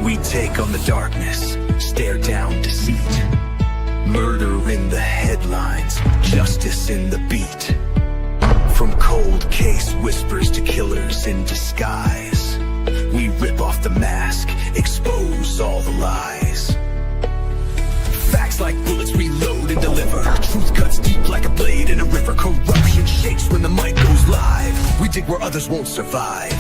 We take on the darkness, stare down deceit. Murder in the headlines, justice in the beat. From cold case whispers to killers in disguise, we rip off the mask, expose all the lies. Facts like bullets reload and deliver. Truth cuts deep like a blade in a river. Corruption shakes when the mic goes live. We dig where others won't survive.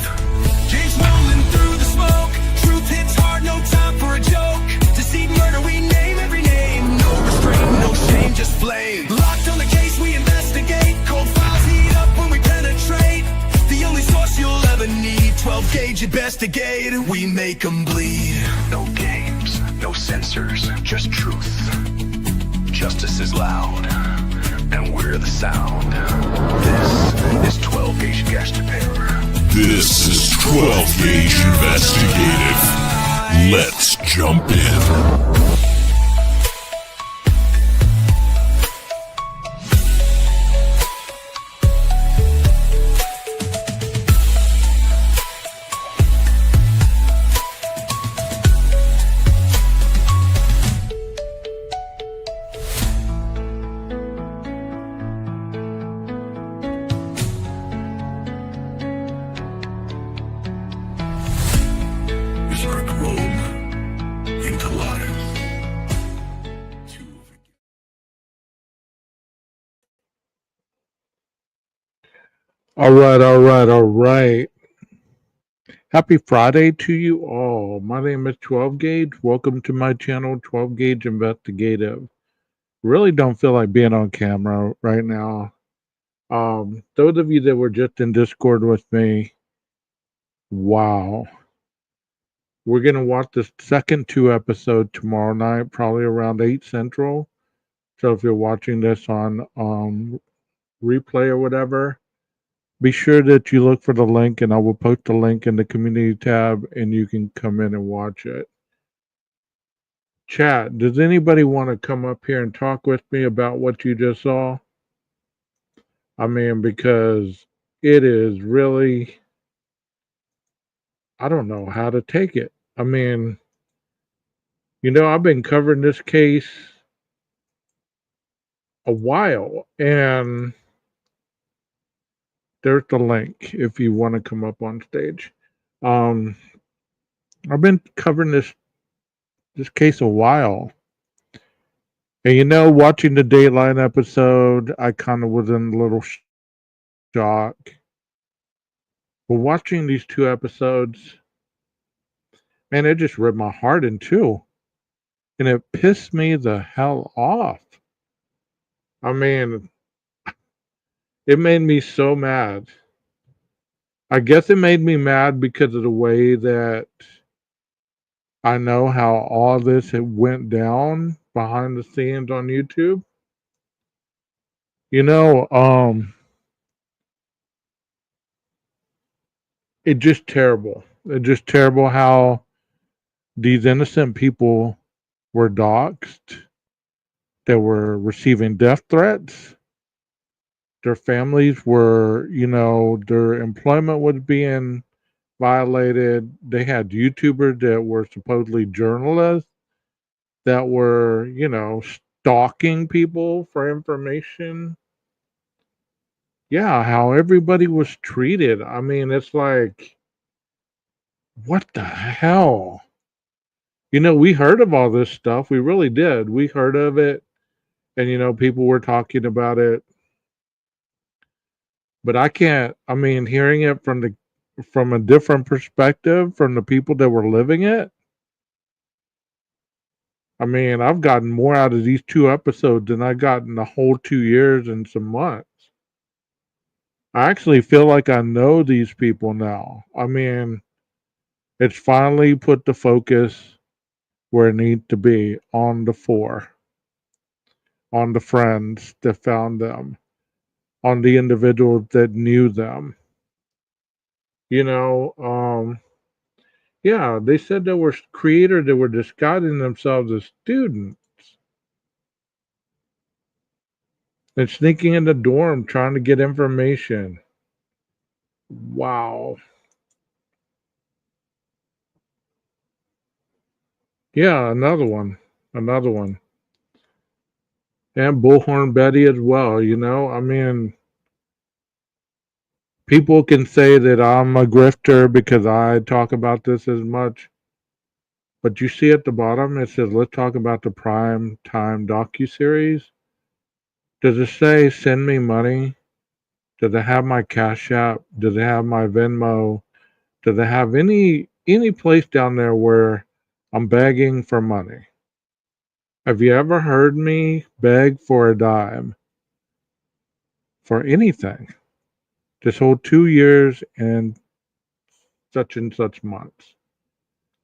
James rolling through the smoke. Truth hits hard, no time for a joke. Deceit, murder, we name every name. No restraint, no shame, just flame. Locked on the case, we investigate. Cold files heat up when we penetrate. The only source you'll ever need. 12 gauge investigate. We make them bleed. No games, no censors, just truth. Justice is loud, and we're the sound. This is 12 gauge gas repair. This is 12 Gauge Investigative. Let's jump in. All right. Happy Friday to you all. My name is 12 Gauge. Welcome to my channel, 12 Gauge Investigative. Really don't feel like being on camera right now. Those of you that were just in Discord with me, wow. We're going to watch the second 2 episode tomorrow night, probably around 8 Central. So if you're watching this on replay or whatever, be sure that you look for the link, and I will post the link in the community tab, and you can come in and watch it. Chat, does anybody want to come up here and talk with me about what you just saw? I mean, because it is really, I don't know how to take it. I mean, I've been covering this case a while, and there's the link if you want to come up on stage. I've been covering this case a while. And watching the Dateline episode, I kind of was in a little shock. But watching these 2 episodes, man, it just ripped my heart in 2. And it pissed me the hell off. I mean, it made me so mad. I guess it made me mad because of the way that I know how all this went down behind the scenes on YouTube. It's just terrible. It's just terrible how these innocent people were doxxed, that were receiving death threats. Their families were, their employment was being violated. They had YouTubers that were supposedly journalists that were, stalking people for information. Yeah, how everybody was treated. I mean, it's like, what the hell? We heard of all this stuff. We really did. We heard of it. And, people were talking about it. But I can't, hearing it from a different perspective, from the people that were living it. I've gotten more out of these 2 episodes than I got in the whole 2 years and some months. I actually feel like I know these people now. It's finally put the focus where it needs to be, on the 4, on the friends that found them, on the individuals that knew them. Yeah, they said there were creators that were disguising themselves as students. and sneaking in the dorm trying to get information. Wow. Yeah, another one. Another one. And Bullhorn Betty as well, you know? I mean, people can say that I'm a grifter because I talk about this as much. But you see at the bottom, it says, let's talk about the prime time docuseries. Does it say send me money? Does it have my Cash App? Does it have my Venmo? Does it have any place down there where I'm begging for money? Have you ever heard me beg for a dime for anything? This whole 2 years and such months.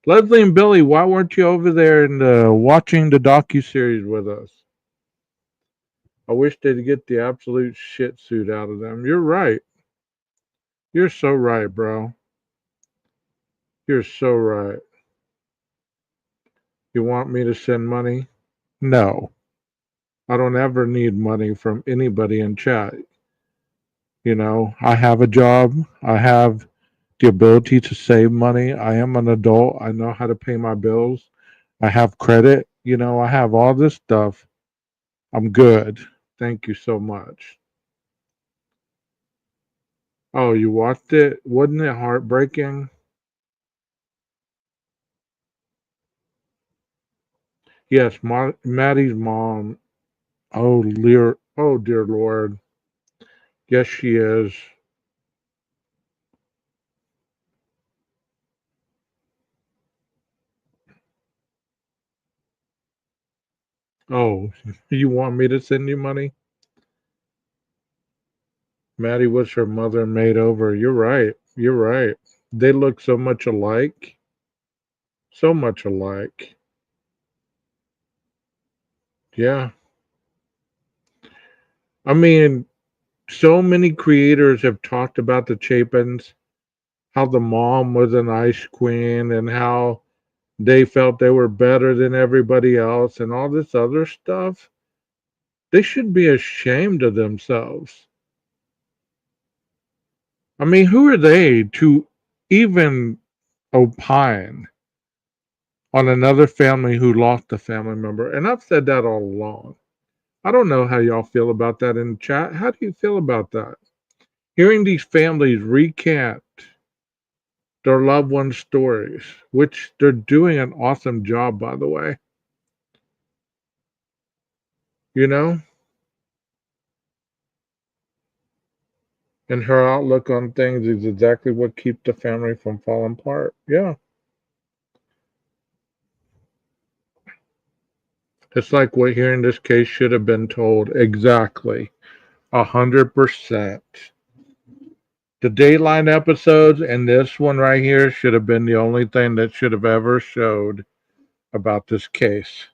Leslie and Billy, why weren't you over there and watching the docu-series with us? I wish they'd get the absolute shit suit out of them. You're right. You're so right, bro. You're so right. You want me to send money? No. I don't ever need money from anybody in chat. You know, I have a job. I have the ability to save money. I am an adult. I know how to pay my bills. I have credit. You know, I have all this stuff. I'm good. Thank you so much. Oh, you watched it? Wasn't it heartbreaking? Yes, Maddie's mom. Oh dear Lord. Yes, she is. Oh, you want me to send you money? Maddie was her mother made over. You're right. You're right. They look so much alike. So much alike. Yeah. I mean, so many creators have talked about the Chapins, how the mom was an ice queen and how they felt they were better than everybody else and all this other stuff. They should be ashamed of themselves. I mean, who are they to even opine on another family who lost a family member? And I've said that all along. I don't know how y'all feel about that in the chat. How do you feel about that? Hearing these families recant their loved ones' stories, which they're doing an awesome job, by the way. You know? And her outlook on things is exactly what keeps the family from falling apart. Yeah. It's like what here in this case should have been told. Exactly. 100%. The Dateline episodes and this one right here should have been the only thing that should have ever showed about this case.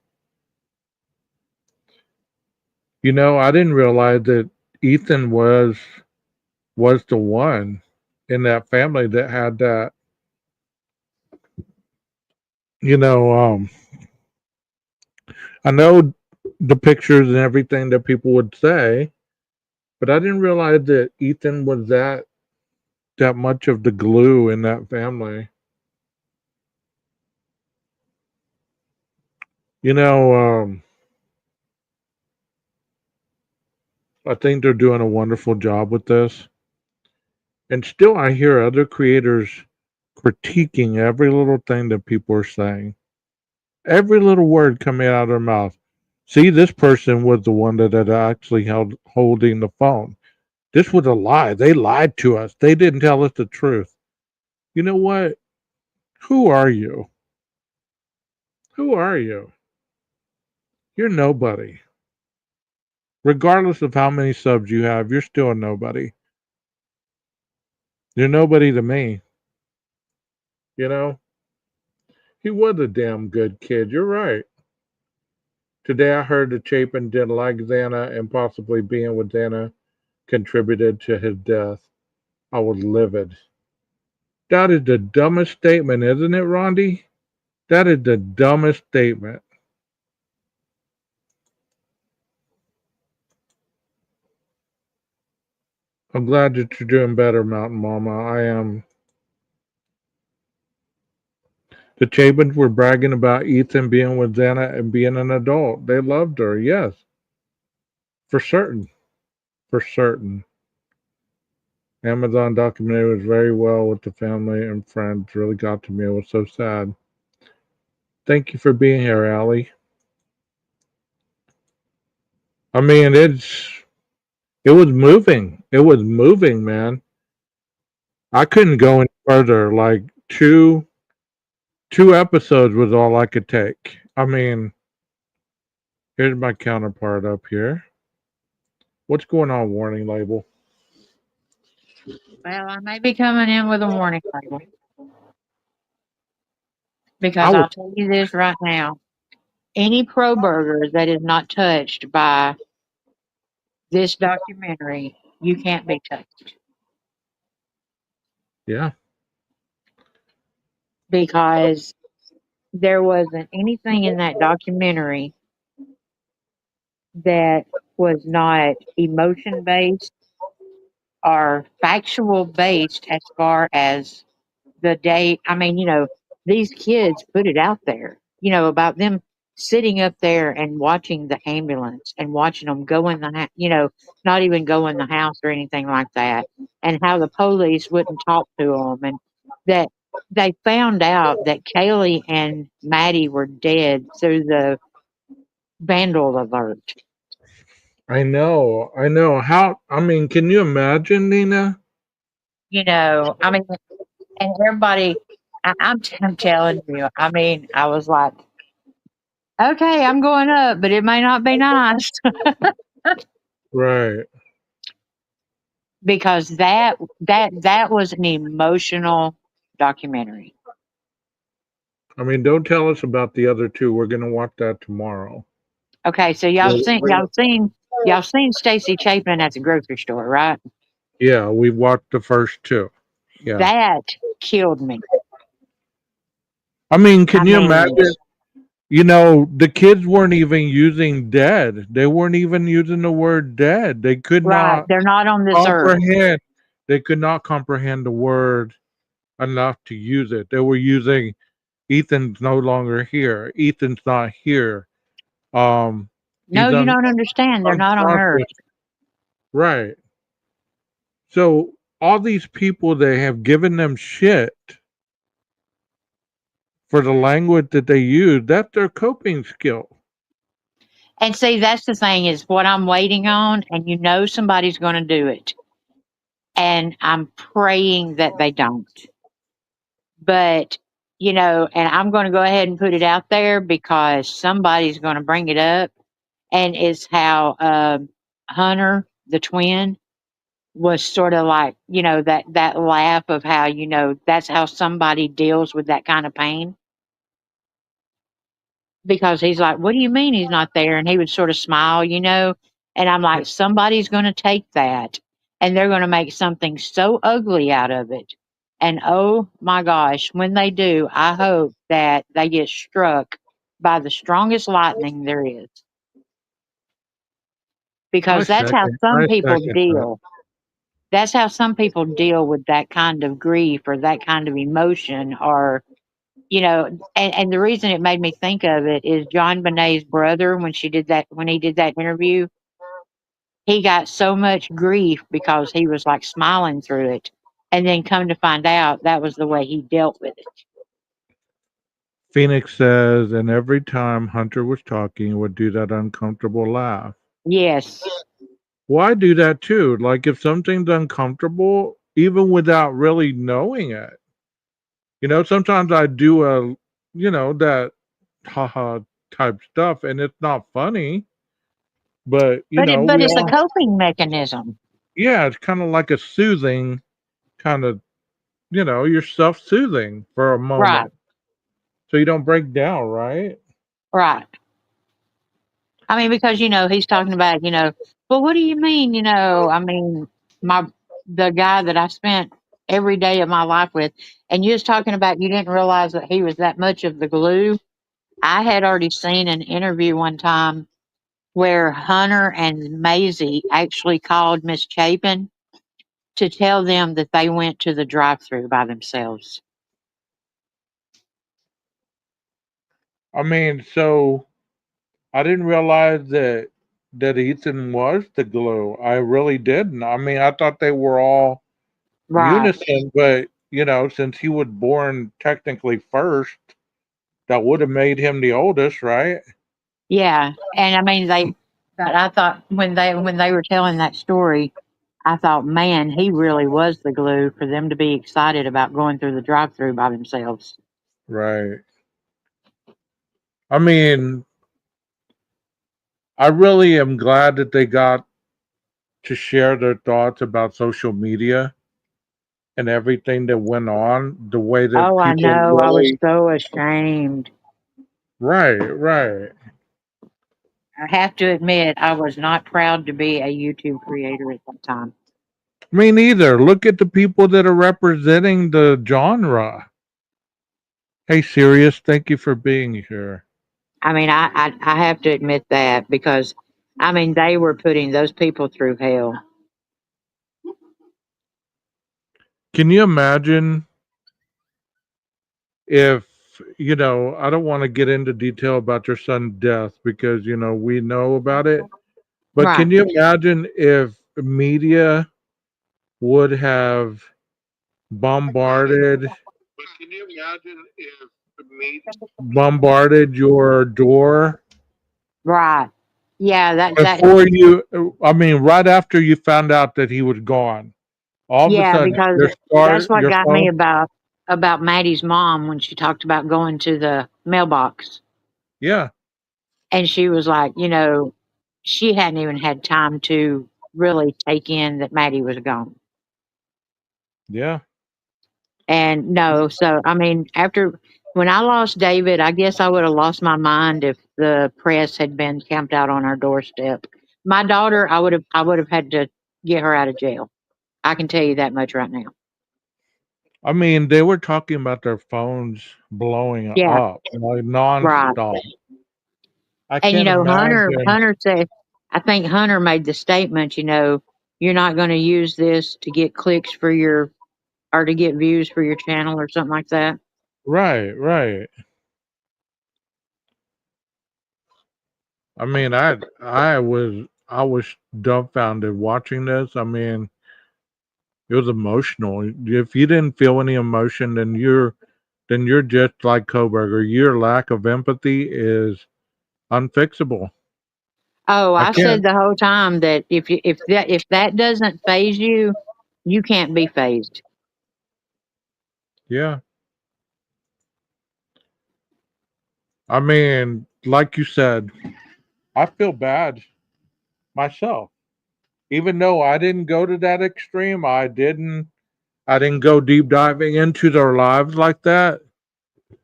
You know, I didn't realize that Ethan was the one in that family that had that, you know, I know the pictures and everything that people would say, but I didn't realize that Ethan was that much of the glue in that family. You know, I think they're doing a wonderful job with this. And still, I hear other creators critiquing every little thing that people are saying, every little word coming out of their mouth. See, this person was the one that had actually holding the phone. This was a lie. They lied to us. They didn't tell us the truth. You know what? Who are you? Who are you? You're nobody. Regardless of how many subs you have, you're still a nobody. You're nobody to me. You know? He was a damn good kid. You're right. Today I heard that Chapin didn't like Xana and possibly being with Xana contributed to his death. I was livid. That is the dumbest statement, isn't it, Rondi? That is the dumbest statement. I'm glad that you're doing better, Mountain Mama. I am. The Chabins were bragging about Ethan being with Xana and being an adult. They loved her, yes, for certain. For certain. Amazon documentary was very well with the family and friends. Really got to me. It was so sad. Thank you for being here, Allie. I mean, it was moving. It was moving, man. I couldn't go any further. Like two episodes was all I could take. I mean, here's my counterpart up here. What's going on, warning label? Well, I may be coming in with a warning label I because was I'll tell you this right now. Any pro burger that is not touched by this documentary, you can't be touched yeah. because there wasn't anything in that documentary that was not emotion based or factual based as far as the day. I mean, these kids put it out there, about them sitting up there and watching the ambulance and watching them go in the, not even go in the house or anything like that, and how the police wouldn't talk to them, and that they found out that Kaylee and Maddie were dead through the vandal alert. I know. I know. How I mean, can you imagine, Nina? I mean, and everybody, I'm telling you, I mean, I was like, okay, I'm going up, but it may not be nice Right. because that was an emotional documentary. I mean, don't tell us about the other two. We're gonna watch that tomorrow. Okay, so y'all seen Stacy Chapin at the grocery store, right? Yeah, we watched the first two. Yeah. That killed me. I mean, I can you mean, imagine? The kids weren't even using dead. They weren't even using the word dead. They could right? not They're not on this earth. comprehend. They could not comprehend the word enough to use it. They were using Ethan's no longer here. Ethan's not here. Um, No, he's you don't understand. They're not on earth. unconscious. Right. So all these people, they have given them shit for the language that they use. That's their coping skill. And see, that's the thing is what I'm waiting on, and somebody's going to do it, and I'm praying that they don't. But, and I'm going to go ahead and put it out there because somebody's going to bring it up. And it's how Hunter, the twin, was sort of like, that laugh of how, that's how somebody deals with that kind of pain. Because he's like, what do you mean he's not there? And he would sort of smile, And I'm like, somebody's going to take that and they're going to make something so ugly out of it. And oh my gosh, when they do, I hope that they get struck by the strongest lightning there is. I Because that's how second. some I people second that. deal. That's how some people deal with that kind of grief or that kind of emotion or and the reason it made me think of it is John Bonet's brother when he did that interview, he got so much grief because he was like smiling through it. And then come to find out that was the way he dealt with it. Phoenix says, and every time Hunter was talking, he would do that uncomfortable laugh. Yes. Well, I do that too. Like if something's uncomfortable, even without really knowing it. Sometimes I do that haha type stuff and it's not funny, but But we it's a all, coping mechanism. yeah, it's kind of like a soothing kind of, you're self soothing for a Right. moment. So you don't break down, right? Right. I mean, because he's talking about, well, what do you mean? I mean, my the guy that I spent every day of my life with, and you was talking about you didn't realize that he was that much of the glue. I had already seen an interview one time where Hunter and Maisie actually called Miss Chapin to tell them that they went to the drive-through by themselves. I mean, so I didn't realize that Ethan was the glue. I really didn't. I mean, I thought they were all Right. unison, but since he was born technically first, that would have made him the oldest, right? Yeah. And I mean but I thought when they were telling that story, I thought, man, he really was the glue for them to be excited about going through the drive-through by themselves. Right. I mean, I really am glad that they got to share their thoughts about social media and everything that went on, the way that Oh, I people know. I was really. so ashamed. Right, right. I have to admit, I was not proud to be a YouTube creator at that time. Me neither. Look at the people that are representing the genre. Hey, Sirius, thank you for being here. I mean, I have to admit that because, I mean, they were putting those people through hell. Can you imagine if, I don't want to get into detail about your son's death because, we know about it, but Right. can you imagine if media would have bombarded bombarded your door Right. Yeah, before I mean, right after you found out that he was gone? All of a yeah, sudden, because that's what your got me phone. about Maddie's mom when she talked about going to the mailbox. Yeah, And she was like, she hadn't even had time to really take in that Maddie was gone. yeah. And no, so I mean, after when I lost David, I guess I would have lost my mind if the press had been camped out on our doorstep. My daughter, I would have had to get her out of jail. I can tell you that much right now. I mean, they were talking about their phones blowing Yeah, up like right. nonstop. I And can't imagine. Hunter said, I think Hunter made the statement, you're not going to use this to get clicks for your or to get views for your channel or something like that. Right, right. I mean, I was dumbfounded watching this. I mean, it was emotional. If you didn't feel any emotion, then you're just like Koberger. Your lack of empathy is unfixable. Oh, I I said can't. the whole time that if that doesn't phase you, you can't be phased. Yeah. I mean, like you said, I feel bad myself. Even though I didn't go to that extreme, I didn't go deep diving into their lives like that.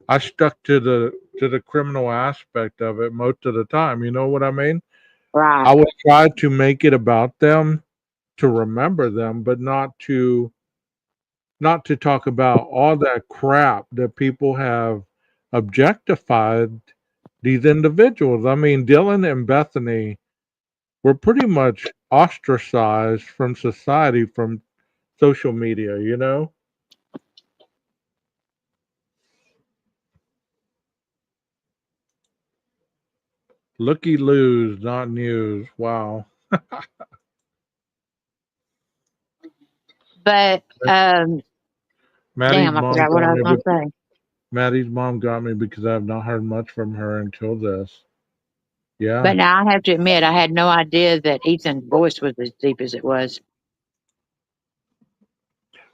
I stuck to the criminal aspect of it most of the time. You know what I mean? Right. I would try to make it about them, to remember them, but not to talk about all that crap that people have objectified these individuals. I mean, Dylan and Bethany were pretty much ostracized from society, from social media. Looky loos, not news. Wow. But Maddie's damn, I mom forgot what got I was me. gonna say. Maddie's mom got me because I have not heard much from her until this. Yeah. But now I have to admit, I had no idea that Ethan's voice was as deep as it was.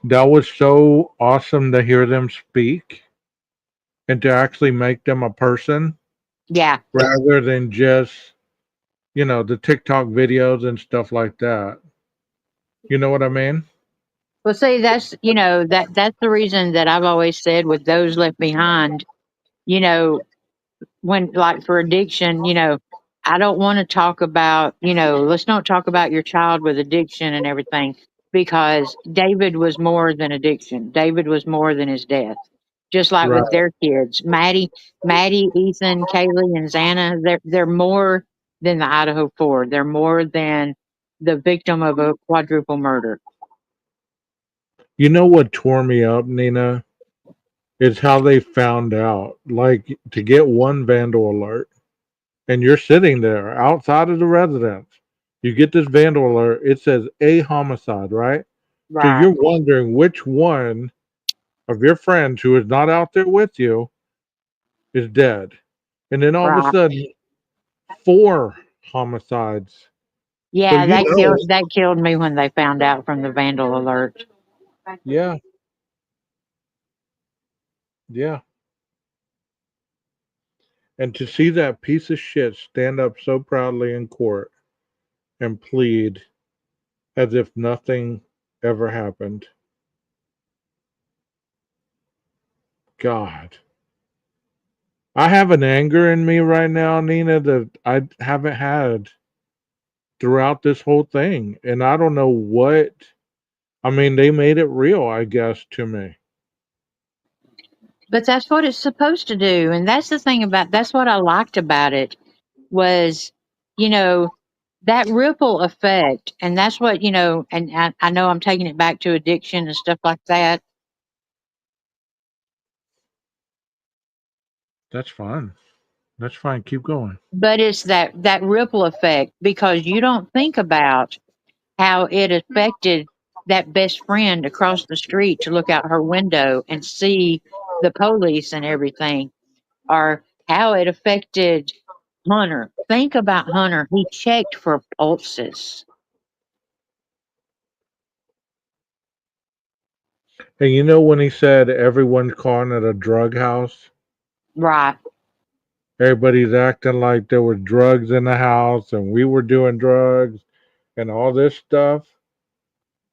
That was so awesome to hear them speak and to actually make them a person Yeah. rather than just, the TikTok videos and stuff like that. You know what I mean? Well, see, that's the reason that I've always said with those left behind, you know, when like for addiction, I don't want to talk about, let's not talk about your child with addiction and everything because David was more than addiction. David was more than his death. Just like Right. with their kids, Maddie, Ethan, Kaylee, and Xana, they're more than the Idaho 4. They're more than the victim of a quadruple murder. You know what tore me up, Nina? Is how they found out. Like to get one vandal alert, and you're sitting there outside of the residence. You get this vandal alert. It says a homicide, right? So Right, you're wondering which one of your friends who is not out there with you is dead. And then all of a right. sudden, four homicides. So Yeah, you know, that killed me when they found out from the vandal alert. yeah, yeah. And to see that piece of shit stand up so proudly in court and plead as if nothing ever happened. God. I have an anger in me right now, Nina, that I haven't had throughout this whole thing. And I don't know what. I mean, they made it real, I guess, to me. But that's what it's supposed to do, and that's the thing about that's what I liked about it was, you know, that ripple effect, and that's what And I know I'm taking it back to addiction and stuff like that, That's fine. That's fine. Keep going. but it's that ripple effect because you don't think about how it affected that best friend across the street to look out her window and see the police and everything, or how it affected Hunter. Think about Hunter. He checked for pulses. And you know when he said everyone's calling it a drug house? Right. Everybody's acting like there were drugs in the house and we were doing drugs and all this stuff.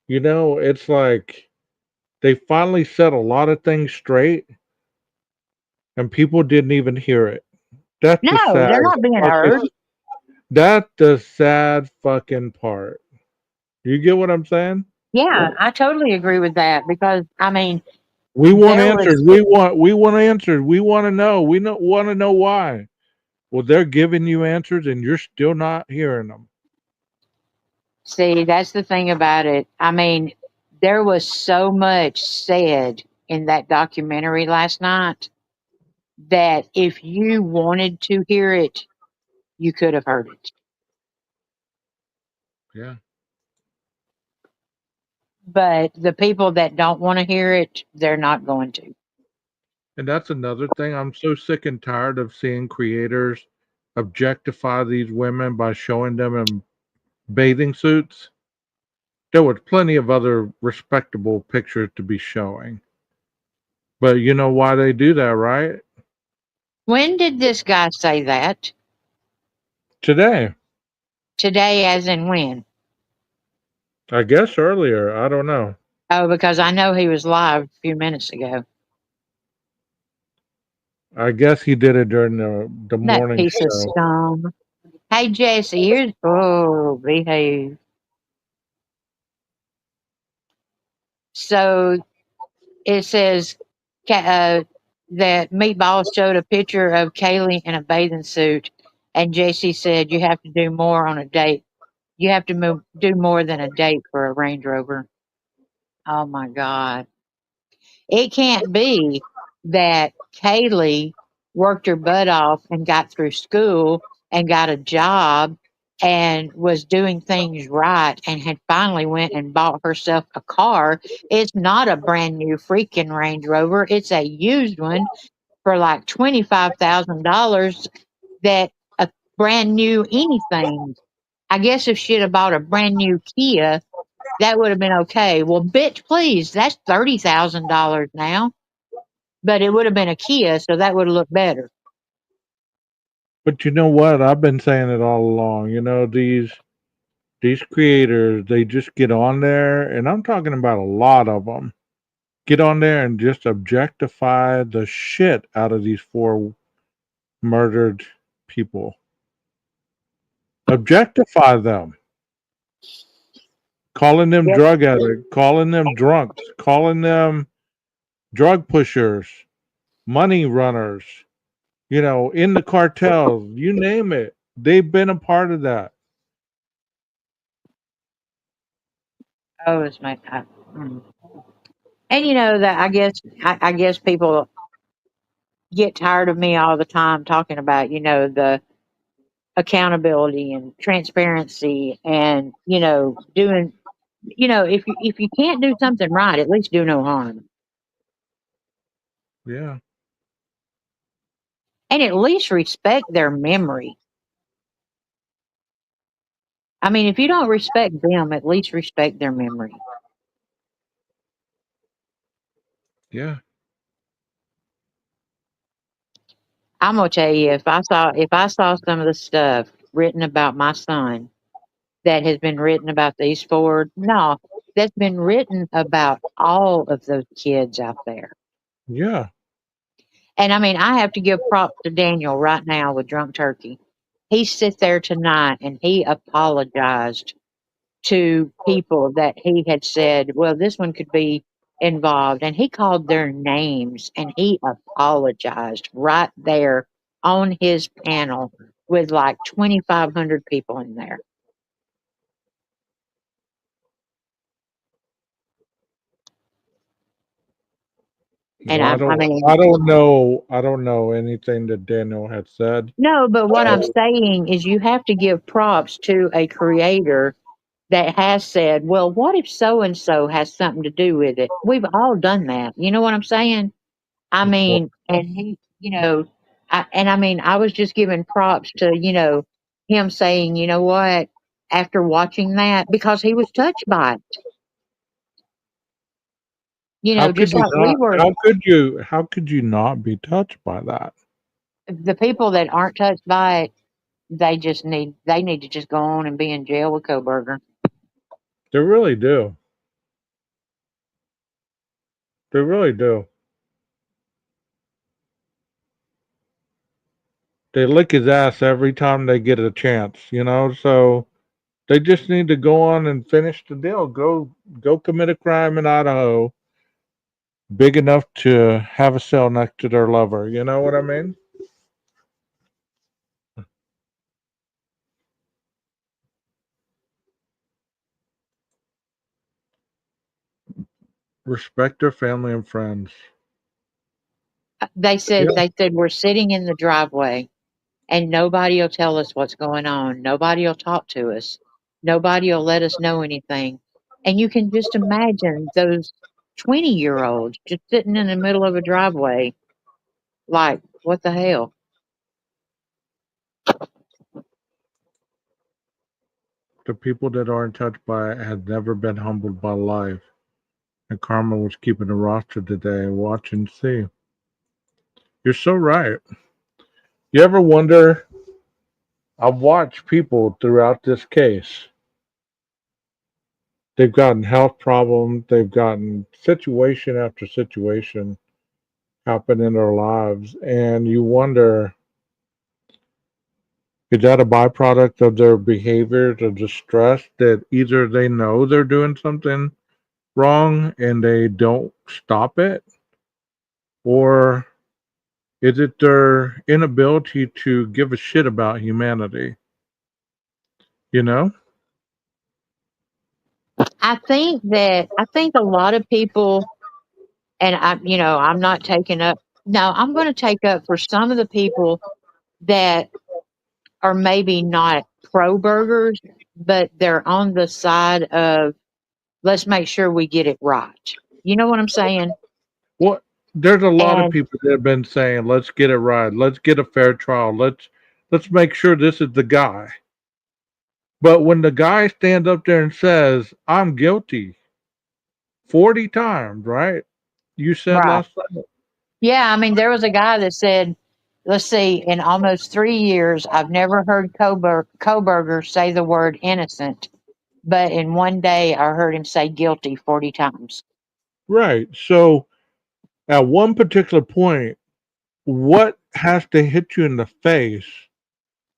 You know, it's like they finally set a lot of things straight and people didn't even hear it. That's the No, sad they're not being fucking heard. that's the sad fucking part. You get what I'm saying? Yeah, I totally agree with that because I mean, We want there answers. was We want answers. We want to know. Want to know why. Well, they're giving you answers and you're still not hearing them. see, that's the thing about it. I mean, there was so much said in that documentary last night that if you wanted to hear it, you could have heard it. Yeah. But the people that don't want to hear it, they're not going to. And that's another thing. I'm so sick and tired of seeing creators objectify these women by showing them in bathing suits. There was plenty of other respectable pictures to be showing. But you know why they do that, right? When did this guy say that? Today. Today, as in when? I guess earlier. I don't know. Oh, because I know he was live a few minutes ago. I guess he did it during the That morning piece of show. scum. Hey, Jesse, here's, oh, behave. So it says that Meatball showed a picture of Kaylee in a bathing suit, and Jesse said, you have to do more on a date. You have to do more than a date for a Range Rover. Oh my God. It can't be that Kaylee worked her butt off and got through school and got a job and was doing things right and had finally went and bought herself a car. It's not a brand new freaking Range Rover. It's a used one for like $25,000 that a brand new anything. I guess if she'd have bought a brand new Kia, that would have been okay. Well, bitch, please, that's $30,000 now, but it would have been a Kia, so that would have looked better. But you know what? I've been saying it all along. You know, these creators, they just get on there, and I'm talking about a lot of them. Get on there and just objectify the shit out of these four murdered people. Objectify them. Calling them Yep. drug addicts, calling them drunks, calling them drug pushers, money runners, in the cartels, you name it. They've been a part of that. Oh, it's my. Mm. And that I guess people get tired of me all the time talking about, the accountability and transparency and, doing, if you can't do something right, at least do no harm. Yeah. And at least respect their memory. I mean, if you don't respect them, at least respect their memory. Yeah. I'm gonna tell you, if I saw some of the stuff written about my son that has been written about these four, no, that's been written about all of those kids out there. Yeah. And I mean, I have to give props to Daniel right now with Drunk Turkey. He sit there tonight and he apologized to people that he had said, well, this one could be involved. And he called their names and he apologized right there on his panel with like 2,500 people in there. And Well, I mean, I don't know anything that Daniel had said. no, but what I'm So, saying is you have to give props to a creator that has said, well, what if so and so has something to do with it? We've all done that. You know what I'm saying? I of course. mean, and he, I mean, I was just giving props to, him saying, you know what, after watching that, because he was touched by it, How could just you like we not were, how could you not be touched by that? the people that aren't touched by it, they need to just go on and be in jail with Coburger. They really do. They really do. They lick his ass every time they get a chance, so they just need to go on and finish the deal. Go commit a crime in Idaho big enough to have a cell next to their lover. You know what I mean? Respect their family and friends. They Yeah. said, we're sitting in the driveway and nobody will tell us what's going on. Nobody will talk to us. Nobody will let us know anything. And you can just imagine those 20-year-olds just sitting in the middle of a driveway, like, what the hell? The people that aren't touched by it have never been humbled by life. And Karma was keeping a roster today. Watch and see. You're so right. You ever wonder? I've watched people throughout this case. They've gotten health problems. They've gotten situation after situation happen in their lives. And you wonder, is that a byproduct of their behaviors, of the stress that either they know they're doing something wrong and they don't stop it? Or is it their inability to give a shit about humanity? You know? I think a lot of people, and I'm not taking up, no, I'm going to take up for some of the people that are maybe not pro burgers, but they're on the side of let's make sure we get it right. You know what I'm saying? Well, there's a lot of And people that have been saying, let's get it right. Let's get a fair trial. Let's make sure this is the guy. But when the guy stands up there and says, I'm guilty 40 times, right? You said right. last night. Yeah, I mean, there was a guy that said, let's see, in almost 3 years, I've never heard Koberger say the word innocent, but in one day, I heard him say guilty 40 times. Right. So at one particular point, what has to hit you in the face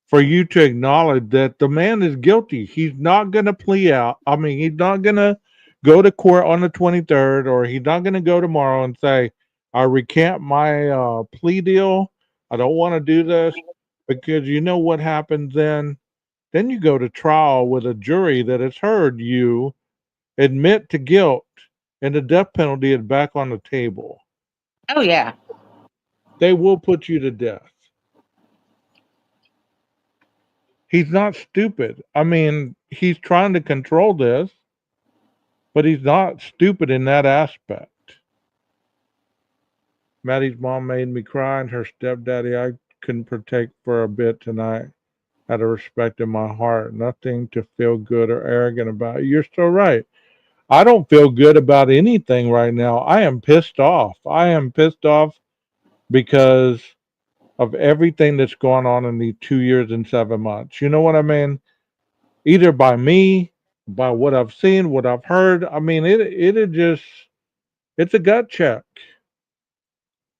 for you to acknowledge that the man is guilty? He's not going to plea out. I mean, he's not going to go to court on the 23rd, or he's not going to go tomorrow and say, I recant my plea deal. I don't want to do this, because you know what happens then? Then you go to trial with a jury that has heard you admit to guilt and the death penalty is back on the table. Oh yeah. They will put you to death. He's not stupid. I mean, he's trying to control this, but he's not stupid in that aspect. Maddie's mom made me cry, and her stepdaddy I couldn't protect for a bit tonight. Out of respect in my heart, nothing to feel good or arrogant about. You're so right. I don't feel good about anything right now. I am pissed off. I am pissed off because of everything that's gone on in these 2 years and 7 months. You know what I mean? Either by me, by what I've seen, what I've heard. I mean, it is just it's a gut check.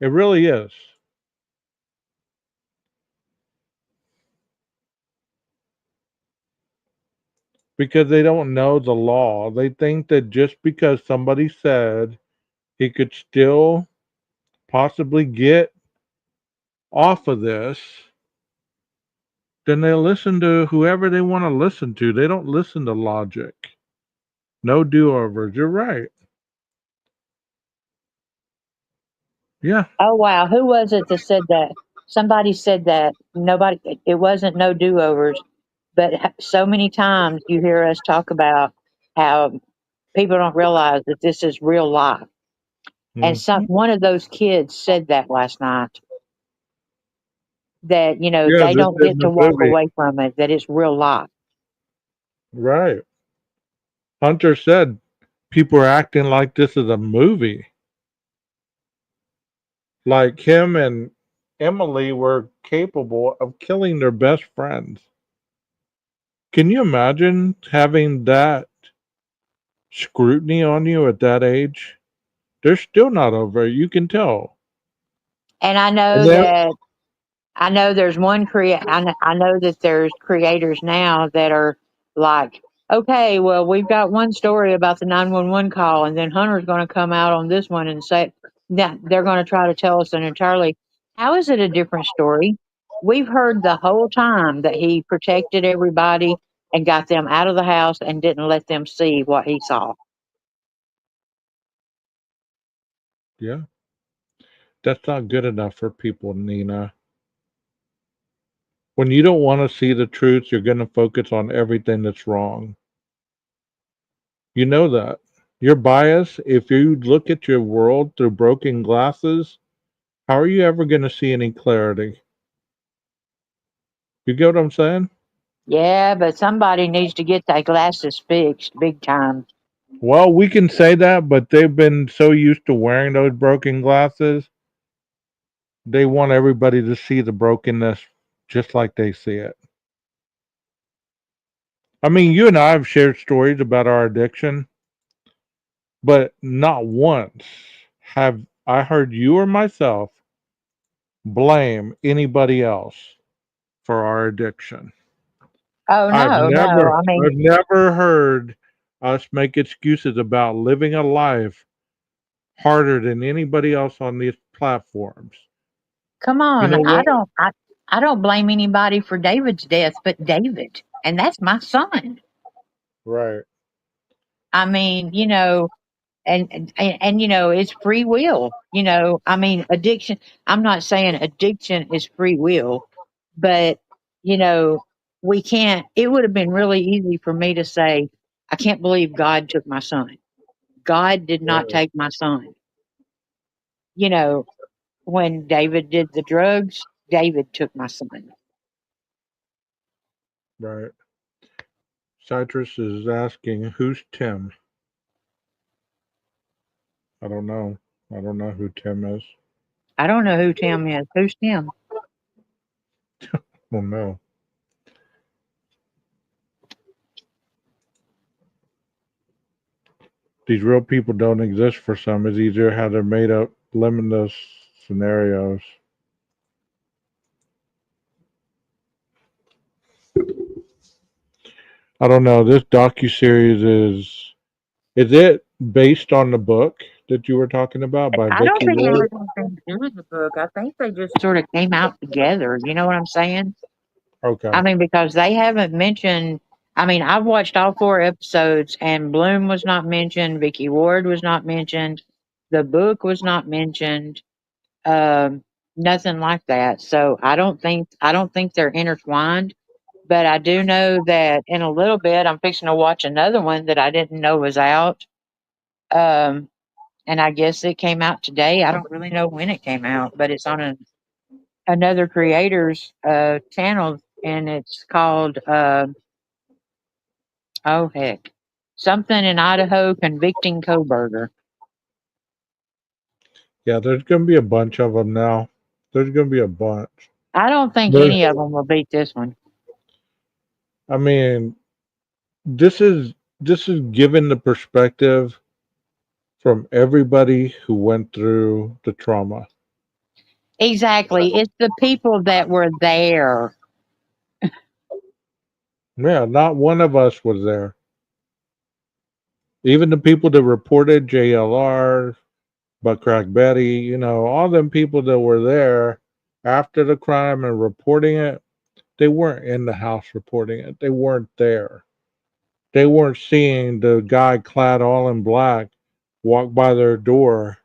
It really is. Because they don't know the law. They think that just because somebody said he could still possibly get off of this, then they listen to whoever they want to listen to. They don't listen to logic. No do overs. You're right. Yeah. Oh wow. Who was it that said that? Somebody said that nobody. It wasn't no do overs, but so many times you hear us talk about how people don't realize that this is real life. And some Hmm. one of those kids said that last night, that Yeah, they this don't isn't get a to walk movie. away from it, that it's real life. Right. Hunter said people are acting like this is a movie. Like him and Emily were capable of killing their best friends. Can you imagine having that scrutiny on you at that age? They're still not over it. You can tell. And And then, I know there's one I know that there's creators now that are like, okay, well, we've got one story about the 911 call, and then Hunter's going to come out on this one and say that they're going to try to tell us an entirely. How is it a different story? We've heard the whole time that he protected everybody and got them out of the house and didn't let them see what he saw. yeah, that's not good enough for people, Nina. When you don't want to see the truth, you're going to focus on everything that's wrong. You know that. Your bias, if you look at your world through broken glasses, how are you ever going to see any clarity? You get what I'm saying? Yeah, but somebody needs to get their glasses fixed big time. Well, we can say that, but they've been so used to wearing those broken glasses, they want everybody to see the brokenness just like they see it. I mean, you and I have shared stories about our addiction, but not once have I heard you or myself blame anybody else for our addiction. Oh no, no. I mean, I've never heard us make excuses about living a life harder than anybody else on these platforms. come You on. know what? I don't blame anybody for David's death but David. And that's my son. Right. I mean, it's free will. I mean, addiction, I'm not saying addiction is free will, but you know, we can't it would have been really easy for me to say, I can't believe God took my son. God did not Right. take my son. You know, when David did the drugs, David took my son. Right. Citrus is asking, who's Tim? I don't know. I don't know who Tim is. I don't know who Tim is. Who's Tim? Oh no. These real people don't exist for some. It's easier how they're made up limitless scenarios. I don't know. This docu series is it based on the book that you were talking about by I don't Vicky think it Ward? has anything to do with the book. I think they just sort of came out together. You know what I'm saying? I Okay. mean, because they haven't mentioned. I mean, I've watched all 4 episodes, and Bloom was not mentioned, Vicky Ward was not mentioned, the book was not mentioned, um, nothing like that. So I don't think they're intertwined. But I do know that in a little bit I'm fixing to watch another one that I didn't know was out. Um, and I guess it came out today. I don't really know when it came out, but it's on another creator's channel, and it's called oh heck, something in Idaho convicting Coburger. Yeah, there's going to be a bunch of them now. There's going to be a bunch. I don't think There's, any of them will beat this one. I mean, this is this is given the perspective from everybody who went through the trauma. Exactly. It's the people that were there. Yeah, not one of us was there. Even the people that reported JLR, Buck Crack Betty, all them people that were there after the crime and reporting it, they weren't in the house reporting it. They weren't there. They weren't seeing the guy clad all in black walk by their door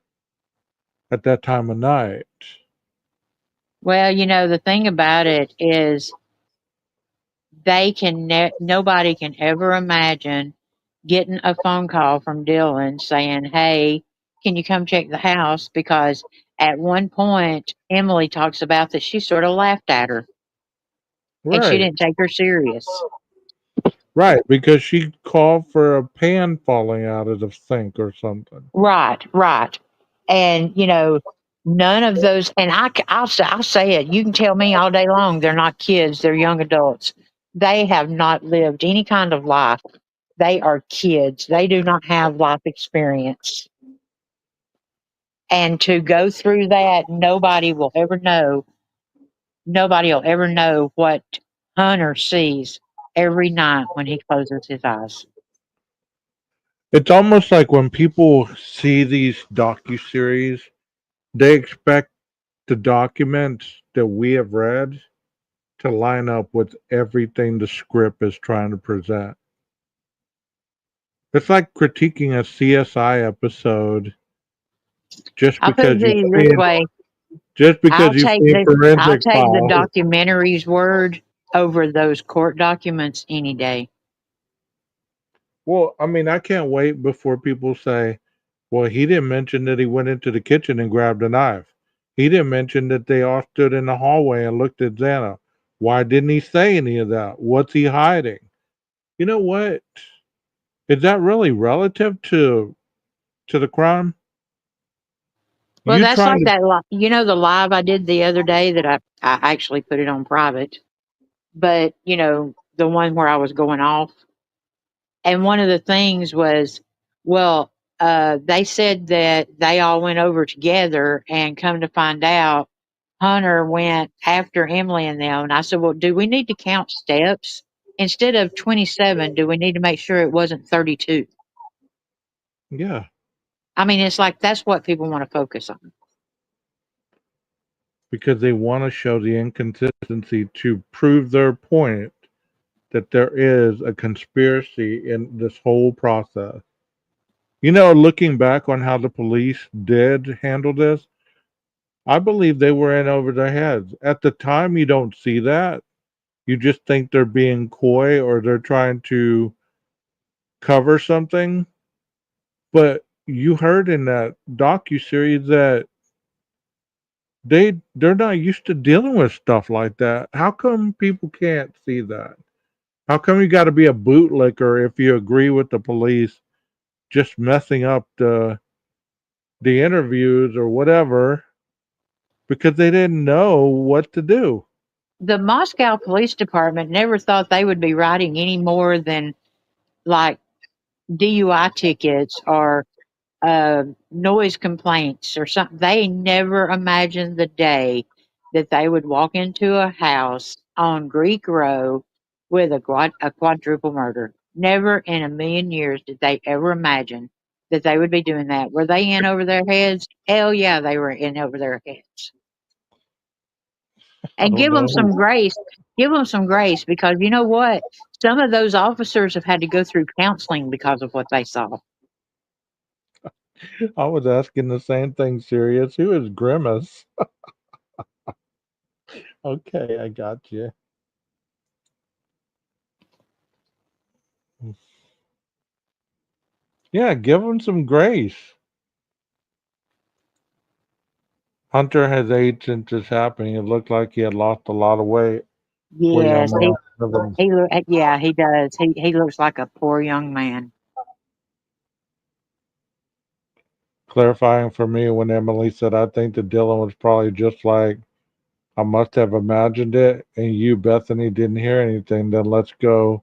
at that time of night. Well, the thing about it is nobody can ever imagine getting a phone call from Dylan saying, "Hey, can you come check the house?" Because at one point, Emily talks about that she sort of laughed at her and she Right, didn't take her serious. right, because she called for a pan falling out of the sink or something. Right, right. And, none of those, and I'll say it. You can tell me all day long they're not kids, they're young adults. They have not lived any kind of life. They are kids. They do not have life experience. And to go through that, nobody will ever know what Hunter sees every night when he closes his eyes. It's almost like when people see these docu-series, they expect the documents that we have read to line up with everything the script is trying to present. It's like critiquing a CSI episode just I'll put because it to you've you this seen way. just because I'll you've take seen I'll forensic take the files. documentary's word over those court documents any day. Well, I mean, I can't wait before people say, well, he didn't mention that he went into the kitchen and grabbed a knife. He didn't mention that they all stood in the hallway and looked at Xana. Why didn't he say any of that? What's he hiding? You know what? Is that really relative to the crime? Well, You that's trying like to that. The live I did the other day that I actually put it on private, but the one where I was going off. And one of the things was, well, they said that they all went over together, and come to find out, Hunter went after Emily and them. And I said, well, do we need to count steps? Instead of 27, do we need to make sure it wasn't 32? yeah, I mean, it's like that's what people want to focus on. because they want to show the inconsistency to prove their point that there is a conspiracy in this whole process. Looking back on how the police did handle this, I believe they were in over their heads. At the time, you don't see that. You just think they're being coy or they're trying to cover something. But you heard in that docu-series that they're not used to dealing with stuff like that. How come people can't see that? How come you got to be a bootlicker if you agree with the police just messing up the interviews or whatever because they didn't know what to do? The Moscow Police Department never thought they would be writing any more than like DUI tickets or noise complaints or something. They never imagined the day that they would walk into a house on Greek Row with a quadruple murder. Never in a million years did they ever imagine that they would be doing that. Were they in over their heads? Hell yeah, they were in over their heads. I And don't give them know. some grace. Give them some grace because you know what? Some of those officers have had to go through counseling because of what they saw. I was asking the same thing, serious. Who is Grimace? Okay, I got you. Yeah, give him some grace. Hunter has aged since this happening. It looked like he had lost a lot of weight. Poor young Yes, man. yeah, he does. He looks like a poor young man. Clarifying for me when Emily said, I think that Dylan was probably just like, I must have imagined it, and you, Bethany, didn't hear anything. Then let's go